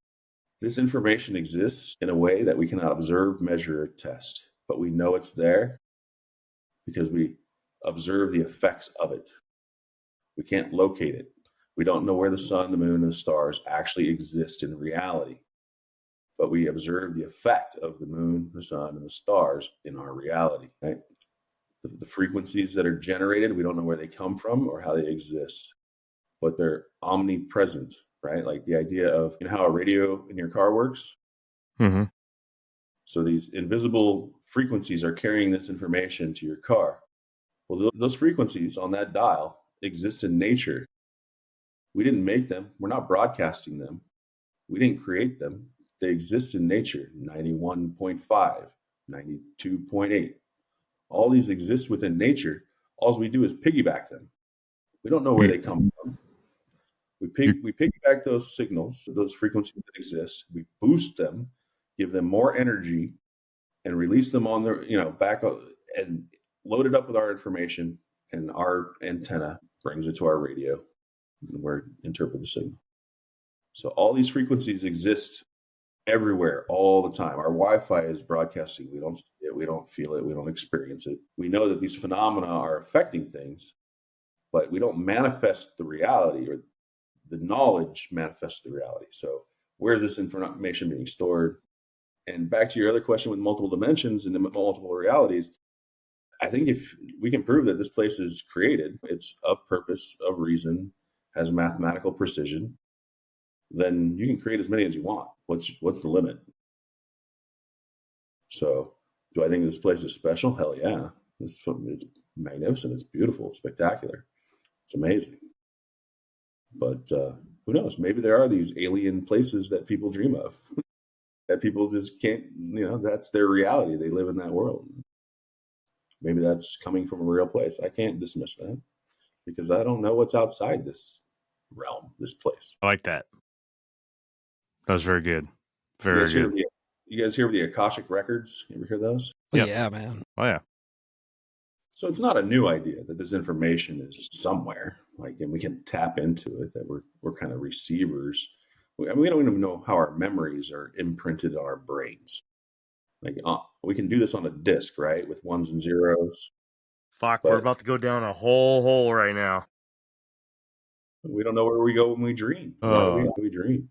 [SPEAKER 7] this information exists in a way that we cannot observe, measure, or test, but we know it's there because we observe the effects of it. We can't locate it. We don't know where the sun, the moon, and the stars actually exist in reality, but we observe the effect of the moon, the sun, and the stars in our reality, right? The frequencies that are generated, we don't know where they come from or how they exist, but they're omnipresent, right? Like the idea of, how a radio in your car works?
[SPEAKER 5] Mm-hmm.
[SPEAKER 7] So these invisible frequencies are carrying this information to your car. Well, those frequencies on that dial exist in nature. We didn't make them. We're not broadcasting them. We didn't create them. They exist in nature, 91.5, 92.8. All these exist within nature. All we do is piggyback them. We don't know where they come from. We piggyback those signals, those frequencies that exist. We boost them, give them more energy, and release them on their, back and load it up with our information. And our antenna brings it to our radio, where it interprets the signal. So all these frequencies exist everywhere all the time. Our Wi-Fi is broadcasting. We don't see it. We don't feel it. We don't experience it. We know that these phenomena are affecting things, but we don't manifest the reality, or the knowledge manifests the reality. So where is this information being stored? And back to your other question with multiple dimensions and multiple realities, I think if we can prove that this place is created, it's of purpose, of reason, has mathematical precision, then you can create as many as you want. What's the limit? So do I think this place is special? Hell yeah. It's magnificent. It's beautiful. It's spectacular. It's amazing. But who knows? Maybe there are these alien places that people dream of, that people just can't, that's their reality. They live in that world. Maybe that's coming from a real place. I can't dismiss that because I don't know what's outside this realm, this place.
[SPEAKER 5] I like that. That was very good.
[SPEAKER 7] You
[SPEAKER 5] Very
[SPEAKER 7] guys hear
[SPEAKER 5] good.
[SPEAKER 7] you guys hear of the Akashic records? You ever hear those?
[SPEAKER 5] Yep.
[SPEAKER 6] Yeah, man.
[SPEAKER 5] Oh yeah.
[SPEAKER 7] So it's not a new idea that this information is somewhere, like, and we can tap into it. That we're kind of receivers. We don't even know how our memories are imprinted on our brains. Like, we can do this on a disc, right, with ones and zeros.
[SPEAKER 5] Fuck, we're about to go down a whole hole right now.
[SPEAKER 7] We don't know where we go when we dream. Why
[SPEAKER 5] Oh.
[SPEAKER 7] do we dream?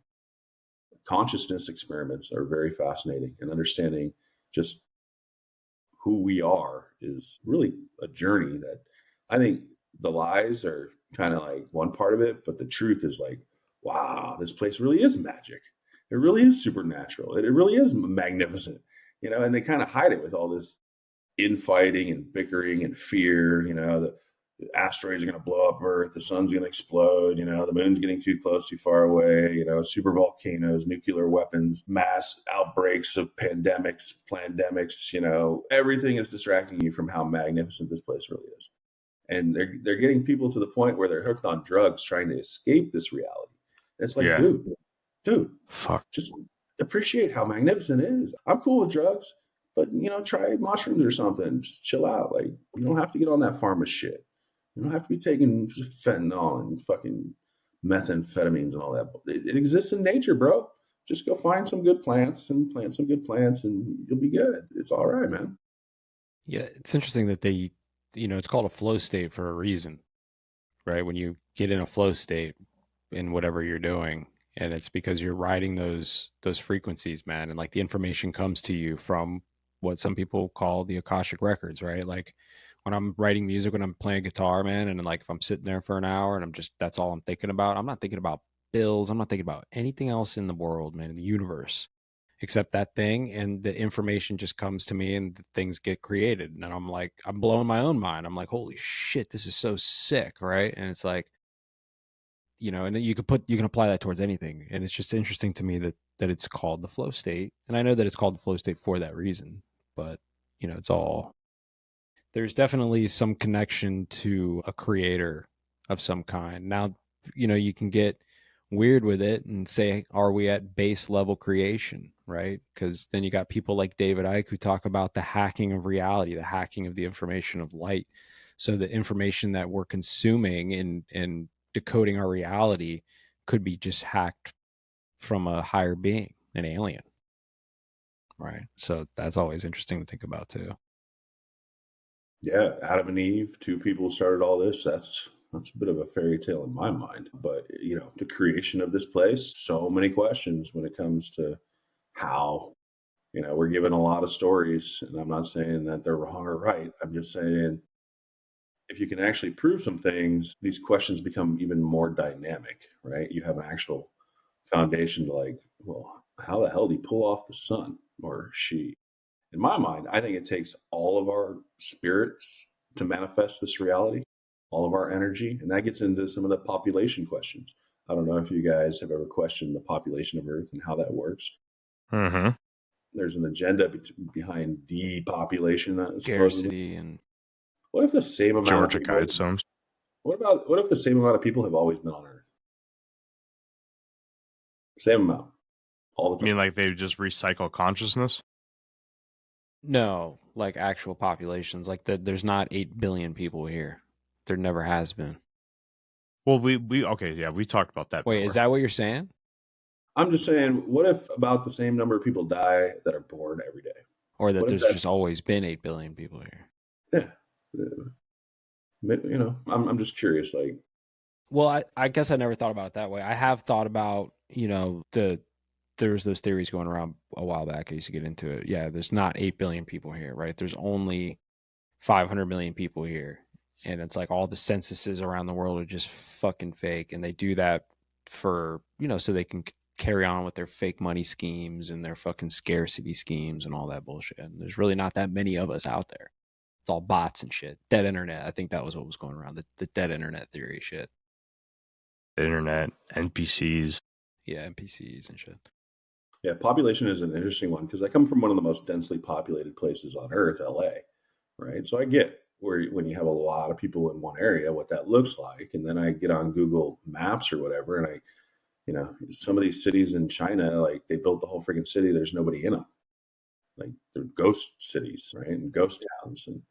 [SPEAKER 7] Consciousness experiments are very fascinating, and understanding just who we are is really a journey that I think the lies are kind of like one part of it, but the truth is like, wow, this place really is magic. It really is supernatural. It really is magnificent, and they kind of hide it with all this infighting and bickering and fear. The asteroids are going to blow up Earth, the sun's going to explode, the moon's getting too close, too far away, super volcanoes, nuclear weapons, mass outbreaks of pandemics, everything is distracting you from how magnificent this place really is. And they're getting people to the point where they're hooked on drugs trying to escape this reality. And it's like, dude,
[SPEAKER 5] fuck,
[SPEAKER 7] just appreciate how magnificent it is. I'm cool with drugs, but try mushrooms or something. Just chill out. Like, you don't have to get on that pharma shit. You don't have to be taking fentanyl and fucking methamphetamines and all that. It exists in nature, bro. Just go find some good plants and plant some good plants and you'll be good. It's all right, man.
[SPEAKER 6] Yeah, it's interesting that they, it's called a flow state for a reason, right? When you get in a flow state in whatever you're doing, and it's because you're riding those frequencies, man. And like the information comes to you from what some people call the Akashic records, right? Like, when I'm writing music, when I'm playing guitar, man, and like if I'm sitting there for an hour and that's all I'm thinking about. I'm not thinking about bills. I'm not thinking about anything else in the world, man, in the universe, except that thing. And the information just comes to me and the things get created. And I'm like, I'm blowing my own mind. I'm like, holy shit, this is so sick, right? And it's like, and you can apply that towards anything. And it's just interesting to me that it's called the flow state. And I know that it's called the flow state for that reason, but it's all, there's definitely some connection to a creator of some kind. Now, you can get weird with it and say, are we at base level creation, right? Because then you got people like David Icke who talk about the hacking of reality, the hacking of the information of light. So the information that we're consuming and decoding our reality could be just hacked from a higher being, an alien, right? So that's always interesting to think about too.
[SPEAKER 7] Yeah, Adam and Eve, two people started all this. That's a bit of a fairy tale in my mind. But, the creation of this place, so many questions when it comes to how, we're given a lot of stories. And I'm not saying that they're wrong or right. I'm just saying if you can actually prove some things, these questions become even more dynamic, right? You have an actual foundation to like, well, how the hell did he pull off the sun or she? In my mind, I think it takes all of our spirits to manifest this reality, all of our energy. And that gets into some of the population questions. I don't know if you guys have ever questioned the population of Earth and how that works.
[SPEAKER 5] Mm-hmm.
[SPEAKER 7] There's an agenda behind depopulation.
[SPEAKER 6] Scarcity and
[SPEAKER 7] what if the same amount
[SPEAKER 5] Georgia
[SPEAKER 7] of people,
[SPEAKER 5] Guidestones.
[SPEAKER 7] what if the same amount of people have always been on Earth? Same amount. All the time.
[SPEAKER 5] You mean like they just recycle consciousness?
[SPEAKER 6] no, like actual populations. Like there's not 8 billion people here. There never has been.
[SPEAKER 5] Well, we talked about that
[SPEAKER 6] Wait,
[SPEAKER 5] before.
[SPEAKER 6] is that what you're saying?
[SPEAKER 7] I'm just saying, what if about the same number of people die that are born every day?
[SPEAKER 6] Or that
[SPEAKER 7] What if
[SPEAKER 6] there's just always been 8 billion people here?
[SPEAKER 7] Yeah. I'm just curious, like,
[SPEAKER 6] Well, I guess I never thought about it that way. I have thought about, there's those theories going around a while back. I used to get into it. Yeah, there's not 8 billion people here, right? There's only 500 million people here. And it's like all the censuses around the world are just fucking fake. And they do that for, so they can carry on with their fake money schemes and their fucking scarcity schemes and all that bullshit. And there's really not that many of us out there. It's all bots and shit. Dead internet. I think that was what was going around. The dead internet theory shit.
[SPEAKER 5] Internet, NPCs.
[SPEAKER 6] Yeah, NPCs and shit.
[SPEAKER 7] Yeah, population is an interesting one because I come from one of the most densely populated places on Earth, LA, right? So I get when you have a lot of people in one area, what that looks like. And then I get on Google Maps or whatever, and I Some of these cities in China, like they built the whole freaking city. There's nobody in them. Like they're ghost cities, right? And ghost towns. And,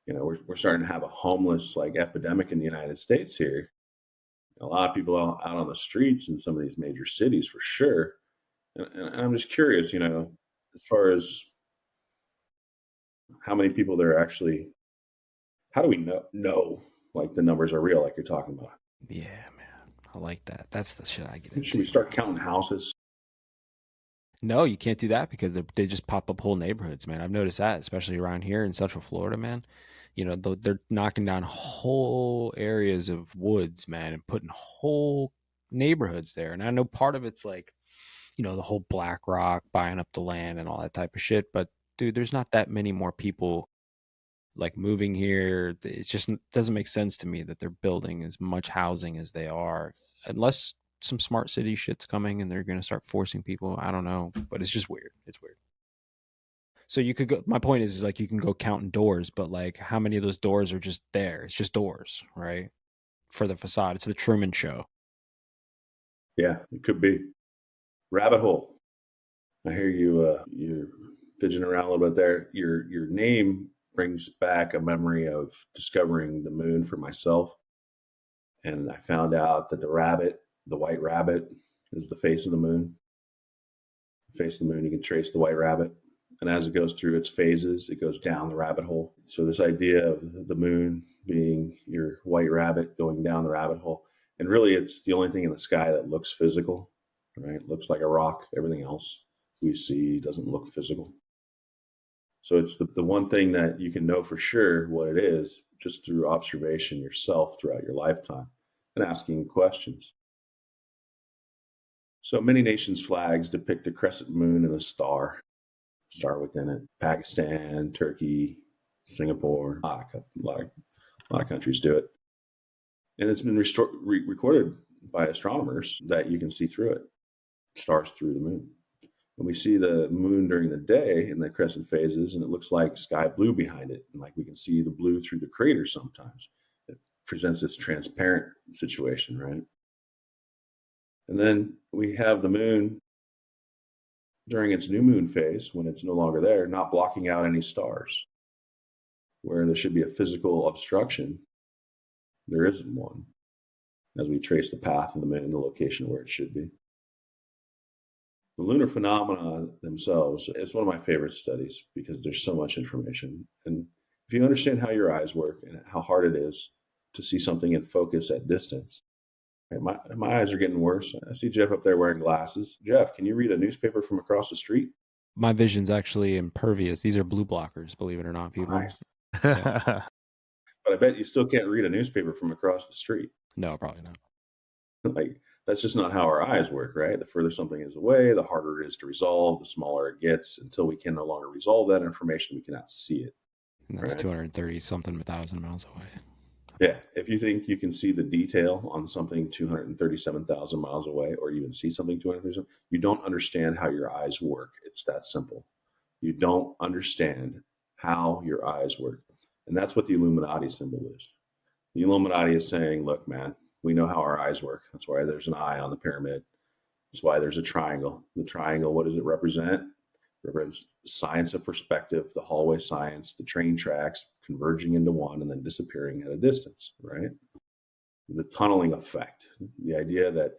[SPEAKER 7] we're starting to have a homeless like epidemic in the United States here. A lot of people out on the streets in some of these major cities for sure. And I'm just curious, as far as how many people there are actually, how do we know like the numbers are real, like you're talking about?
[SPEAKER 6] Yeah, man. I like that. That's the shit I get into.
[SPEAKER 7] Should we start counting houses?
[SPEAKER 6] No, you can't do that because they just pop up whole neighborhoods, man. I've noticed that, especially around here in Central Florida, man. They're knocking down whole areas of woods, man, and putting whole neighborhoods there. And I know part of it's like, the whole Black Rock buying up the land and all that type of shit. But dude, there's not that many more people like moving here. It just doesn't make sense to me that they're building as much housing as they are, unless some smart city shit's coming and they're going to start forcing people. I don't know, but it's just weird. It's weird. So you could go, my point is like, you can go counting doors, but like how many of those doors are just there? It's just doors, right? For the facade. It's the Truman Show.
[SPEAKER 7] Yeah, it could be. Rabbit hole. I hear you're fidgeting around a little bit there. Your name brings back a memory of discovering the moon for myself. And I found out that the white rabbit, is the face of the moon. The face of the moon, you can trace the white rabbit. And as it goes through its phases, it goes down the rabbit hole. So this idea of the moon being your white rabbit going down the rabbit hole, and really it's the only thing in the sky that looks physical, right? It looks like a rock. Everything else we see doesn't look physical. So it's the one thing that you can know for sure what it is just through observation yourself throughout your lifetime and asking questions. So many nations' flags depict a crescent moon and a star within it. Pakistan, Turkey, Singapore, a lot of countries do it. And it's been recorded by astronomers that you can see through it, stars through the moon. And we see the moon during the day in the crescent phases, and it looks like sky blue behind it. And like we can see the blue through the crater sometimes. It presents this transparent situation, right? And then we have the moon during its new moon phase, when it's no longer there, not blocking out any stars. Where there should be a physical obstruction, there isn't one, as we trace the path of the moon, the location where it should be. The lunar phenomena themselves, it's one of my favorite studies because there's so much information. And if you understand how your eyes work and how hard it is to see something in focus at distance, right? My eyes are getting worse. I see Jeff up there wearing glasses. Jeff, can you read a newspaper from across the street?
[SPEAKER 6] My vision's actually impervious. These are blue blockers, believe it or not, people.
[SPEAKER 7] Nice. Yeah. But I bet you still can't read a newspaper from across the street.
[SPEAKER 6] No, probably not.
[SPEAKER 7] Like, that's just not how our eyes work, right? The further something is away, the harder it is to resolve, the smaller it gets. Until we can no longer resolve that information, we cannot see it.
[SPEAKER 6] And that's right? 230 something 1,000 miles away.
[SPEAKER 7] Yeah. If you think you can see the detail on something 237,000 miles away, or even see something 237, you don't understand how your eyes work. It's that simple. You don't understand how your eyes work. And that's what the Illuminati symbol is. The Illuminati is saying, look, man, we know how our eyes work. That's why there's an eye on the pyramid. That's why there's a triangle. The triangle, what does it represent? It represents science of perspective, the hallway science, the train tracks converging into one and then disappearing at a distance, right? The tunneling effect, the idea that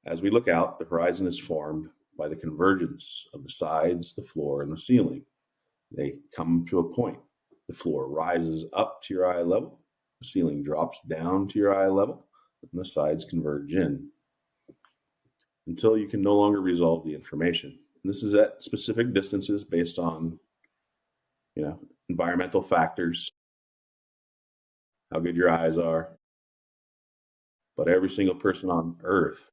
[SPEAKER 7] as we look out, the horizon is formed by the convergence of the sides, the floor, and the ceiling. They come to a point. The floor rises up to your eye level. The ceiling drops down to your eye level, and the sides converge in until you can no longer resolve the information. And this is at specific distances based on, environmental factors, how good your eyes are. But every single person on Earth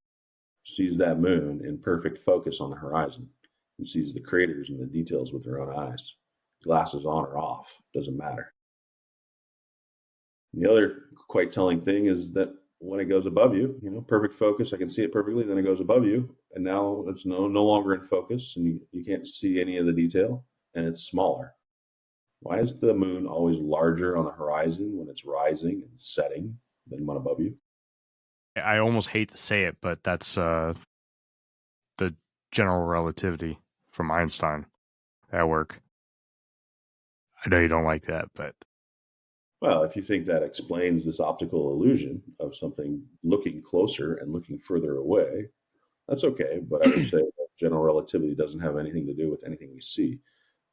[SPEAKER 7] sees that moon in perfect focus on the horizon and sees the craters and the details with their own eyes. Glasses on or off, doesn't matter. The other quite telling thing is that when it goes above you, perfect focus, I can see it perfectly, then it goes above you, and now it's no longer in focus, and you can't see any of the detail, and it's smaller. Why is the moon always larger on the horizon when it's rising and setting than one above you?
[SPEAKER 5] I almost hate to say it, but that's the general relativity from Einstein at work. I know you don't like that, but
[SPEAKER 7] Well, if you think that explains this optical illusion of something looking closer and looking further away, that's okay. But I would say that general relativity doesn't have anything to do with anything we see,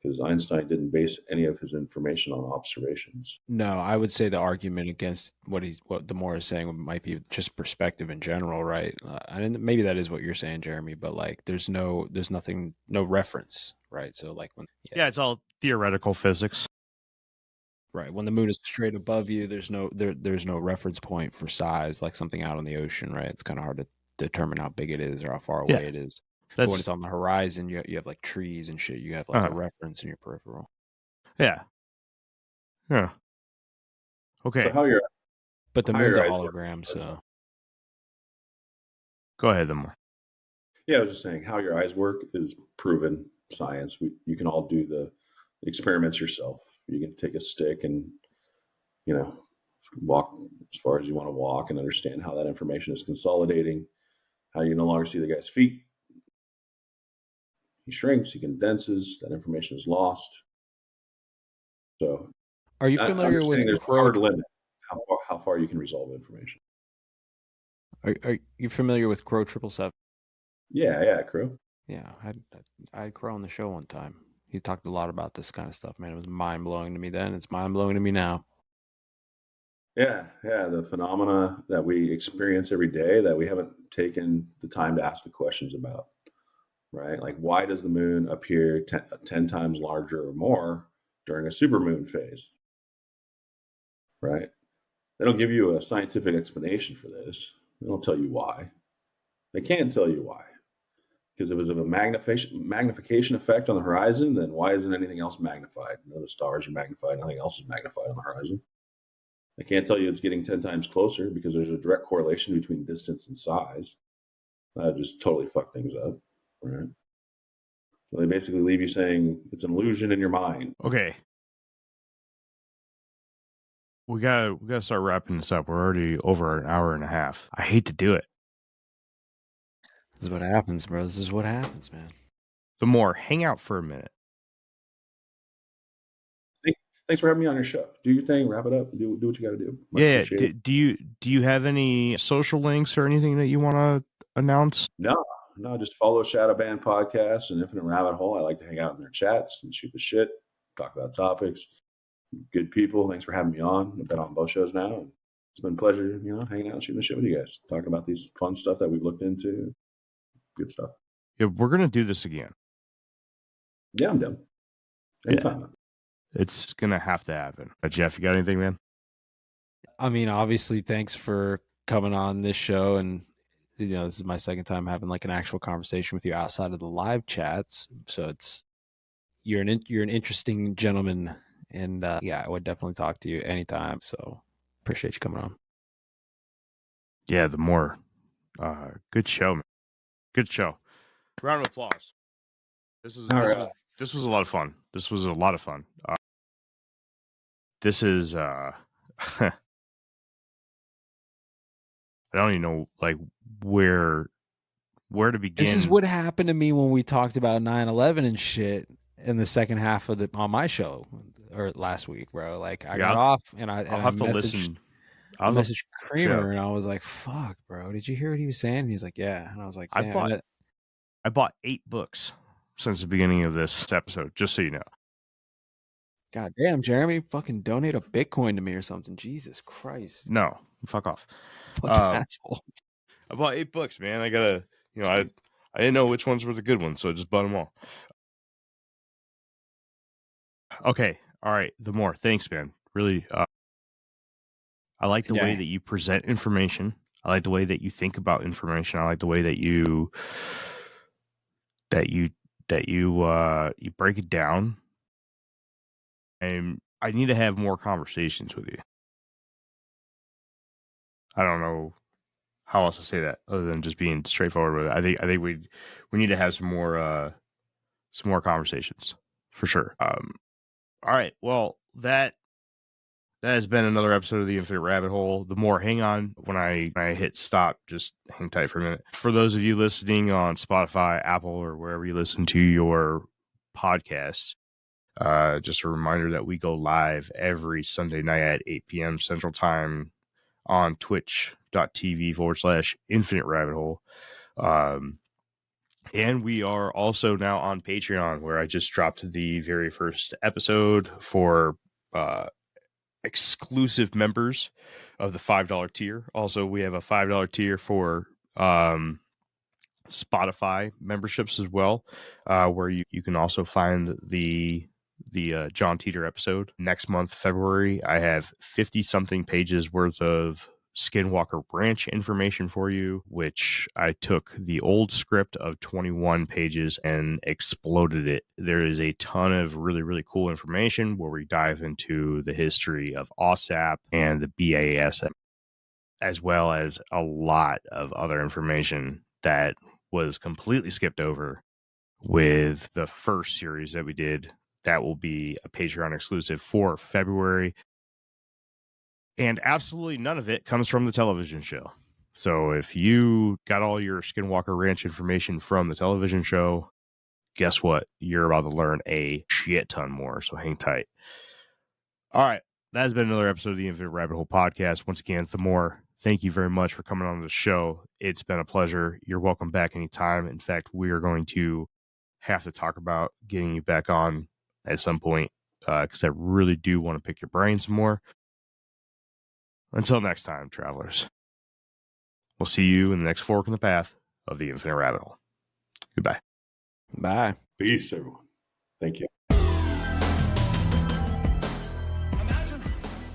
[SPEAKER 7] because Einstein didn't base any of his information on observations.
[SPEAKER 6] No, I would say the argument against what Themor is saying might be just perspective in general, right? And maybe that is what you're saying, Jeremy. But like, there's no reference, right? So like
[SPEAKER 5] yeah, it's all theoretical physics.
[SPEAKER 6] Right. When the moon is straight above you, there's no reference point for size, like something out on the ocean, right? It's kind of hard to determine how big it is or how far away it is. But when it's on the horizon, you have like trees and shit. You have like a reference in your peripheral.
[SPEAKER 5] Yeah. Yeah. Okay.
[SPEAKER 7] So
[SPEAKER 6] but the moon's a hologram, so.
[SPEAKER 5] Go ahead, Themor.
[SPEAKER 7] Yeah, I was just saying how your eyes work is proven science. You can all do the experiments yourself. You can take a stick and, walk as far as you want to walk and understand how that information is consolidating, how you no longer see the guy's feet. He shrinks, he condenses, that information is lost. So,
[SPEAKER 6] are you familiar with
[SPEAKER 7] there's a hard limit how far you can resolve information?
[SPEAKER 6] Are you familiar with Crow 777?
[SPEAKER 7] Yeah, Crow.
[SPEAKER 6] Yeah, I had Crow on the show one time. He talked a lot about this kind of stuff, man. It was mind-blowing to me then. It's mind-blowing to me now.
[SPEAKER 7] Yeah. The phenomena that we experience every day that we haven't taken the time to ask the questions about, right? Like, why does the moon appear 10 times larger or more during a supermoon phase, right? They don't give you a scientific explanation for this. They don't tell you why. They can't tell you why. Because if it was of a magnification effect on the horizon, then why isn't anything else magnified? The stars are magnified, nothing else is magnified on the horizon. I can't tell you it's getting 10 times closer because there's a direct correlation between distance and size. That just totally fuck things up, right? So they basically leave you saying it's an illusion in your mind.
[SPEAKER 5] Okay. We gotta start wrapping this up. We're already over an hour and a half. I hate to do it.
[SPEAKER 6] This is what happens, bro. This is what happens, man.
[SPEAKER 5] Themor, hang out for a minute.
[SPEAKER 7] Thanks for having me on your show. Do your thing, wrap it up, do what you got to do.
[SPEAKER 5] Yeah. Do you have any social links or anything that you want to announce?
[SPEAKER 7] No, just follow Shadow Band Podcast and Infinite Rabbit Hole. I like to hang out in their chats and shoot the shit, talk about topics. Good people. Thanks for having me on. I've been on both shows now. And it's been a pleasure, hanging out and shooting the shit with you guys, talking about these fun stuff that we've looked into. Good stuff.
[SPEAKER 5] Yeah, we're gonna do this again.
[SPEAKER 7] Yeah, I'm done. Anytime.
[SPEAKER 5] Yeah. It's gonna have to happen. Jeff, you got anything, man?
[SPEAKER 6] I mean, obviously, thanks for coming on this show, and this is my second time having like an actual conversation with you outside of the live chats. So you're an interesting gentleman, and I would definitely talk to you anytime. So appreciate you coming on.
[SPEAKER 5] Yeah, Themor, good show, man. Good show. Round of applause. This was a lot of fun. This was a lot of fun. This is I don't even know like where to begin.
[SPEAKER 6] This is what happened to me when we talked about 9/11 and shit in the second half of on my show or last week, bro. Like I got off and I'll
[SPEAKER 5] have to listen.
[SPEAKER 6] I messaged Kramer and I was like, "Fuck, bro, did you hear what he was saying?" And he's like, "Yeah," and I was like, "Damn."
[SPEAKER 5] I bought 8 books since the beginning of this episode, just so you know.
[SPEAKER 6] God damn, Jeremy, fucking donate a Bitcoin to me or something. Jesus Christ.
[SPEAKER 5] No, fuck off.
[SPEAKER 6] Fucking asshole.
[SPEAKER 5] I bought 8 books, man. I gotta, I didn't know which ones were the good ones, so I just bought them all. Okay, all right. Themor, thanks, man. Really, I like the way that you present information. I like the way that you think about information. I like the way that you break it down. And I need to have more conversations with you. I don't know how else to say that other than just being straightforward with it. I think we need to have some more conversations for sure. All right. Well, that That has been another episode of the Infinite Rabbit Hole. The more, hang on, when I hit stop, just hang tight for a minute. For those of you listening on Spotify, Apple, or wherever you listen to your podcasts, just a reminder that we go live every Sunday night at 8 p.m. Central Time on twitch.tv/Infinite Rabbit Hole. And we are also now on Patreon, where I just dropped the very first episode for exclusive members of the $5 tier. Also, we have a $5 tier for Spotify memberships as well, where you can also find the John Teeter episode. Next month, February, I have 50-something pages worth of Skinwalker Ranch information for you, which I took the old script of 21 pages and exploded it. There is a ton of really, really cool information where we dive into the history of OSAP and the BASM, as well as a lot of other information that was completely skipped over with the first series that we did. That will be a Patreon exclusive for February. And absolutely none of it comes from the television show. So if you got all your Skinwalker Ranch information from the television show, guess what? You're about to learn a shit ton more. So hang tight. All right. That has been another episode of the Infinite Rabbit Hole podcast. Once again, Themor, thank you very much for coming on the show. It's been a pleasure. You're welcome back anytime. In fact, we are going to have to talk about getting you back on at some point, because I really do want to pick your brain some more. Until next time, travelers, we'll see you in the next fork in the path of the Infinite Rabbit Hole. Goodbye.
[SPEAKER 6] Bye.
[SPEAKER 7] Peace, everyone. Thank you.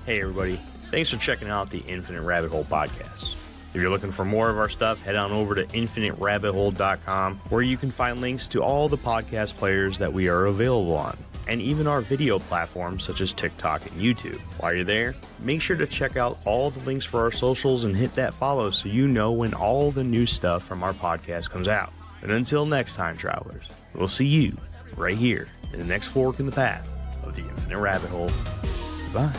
[SPEAKER 9] Hey, everybody. Thanks for checking out the Infinite Rabbit Hole podcast. If you're looking for more of our stuff, head on over to infiniterabbithole.com, where you can find links to all the podcast players that we are available on, and even our video platforms such as TikTok and YouTube. While you're there, make sure to check out all the links for our socials and hit that follow so you know when all the new stuff from our podcast comes out. And until next time, travelers, we'll see you right here in the next fork in the path of the Infinite Rabbit Hole. Bye.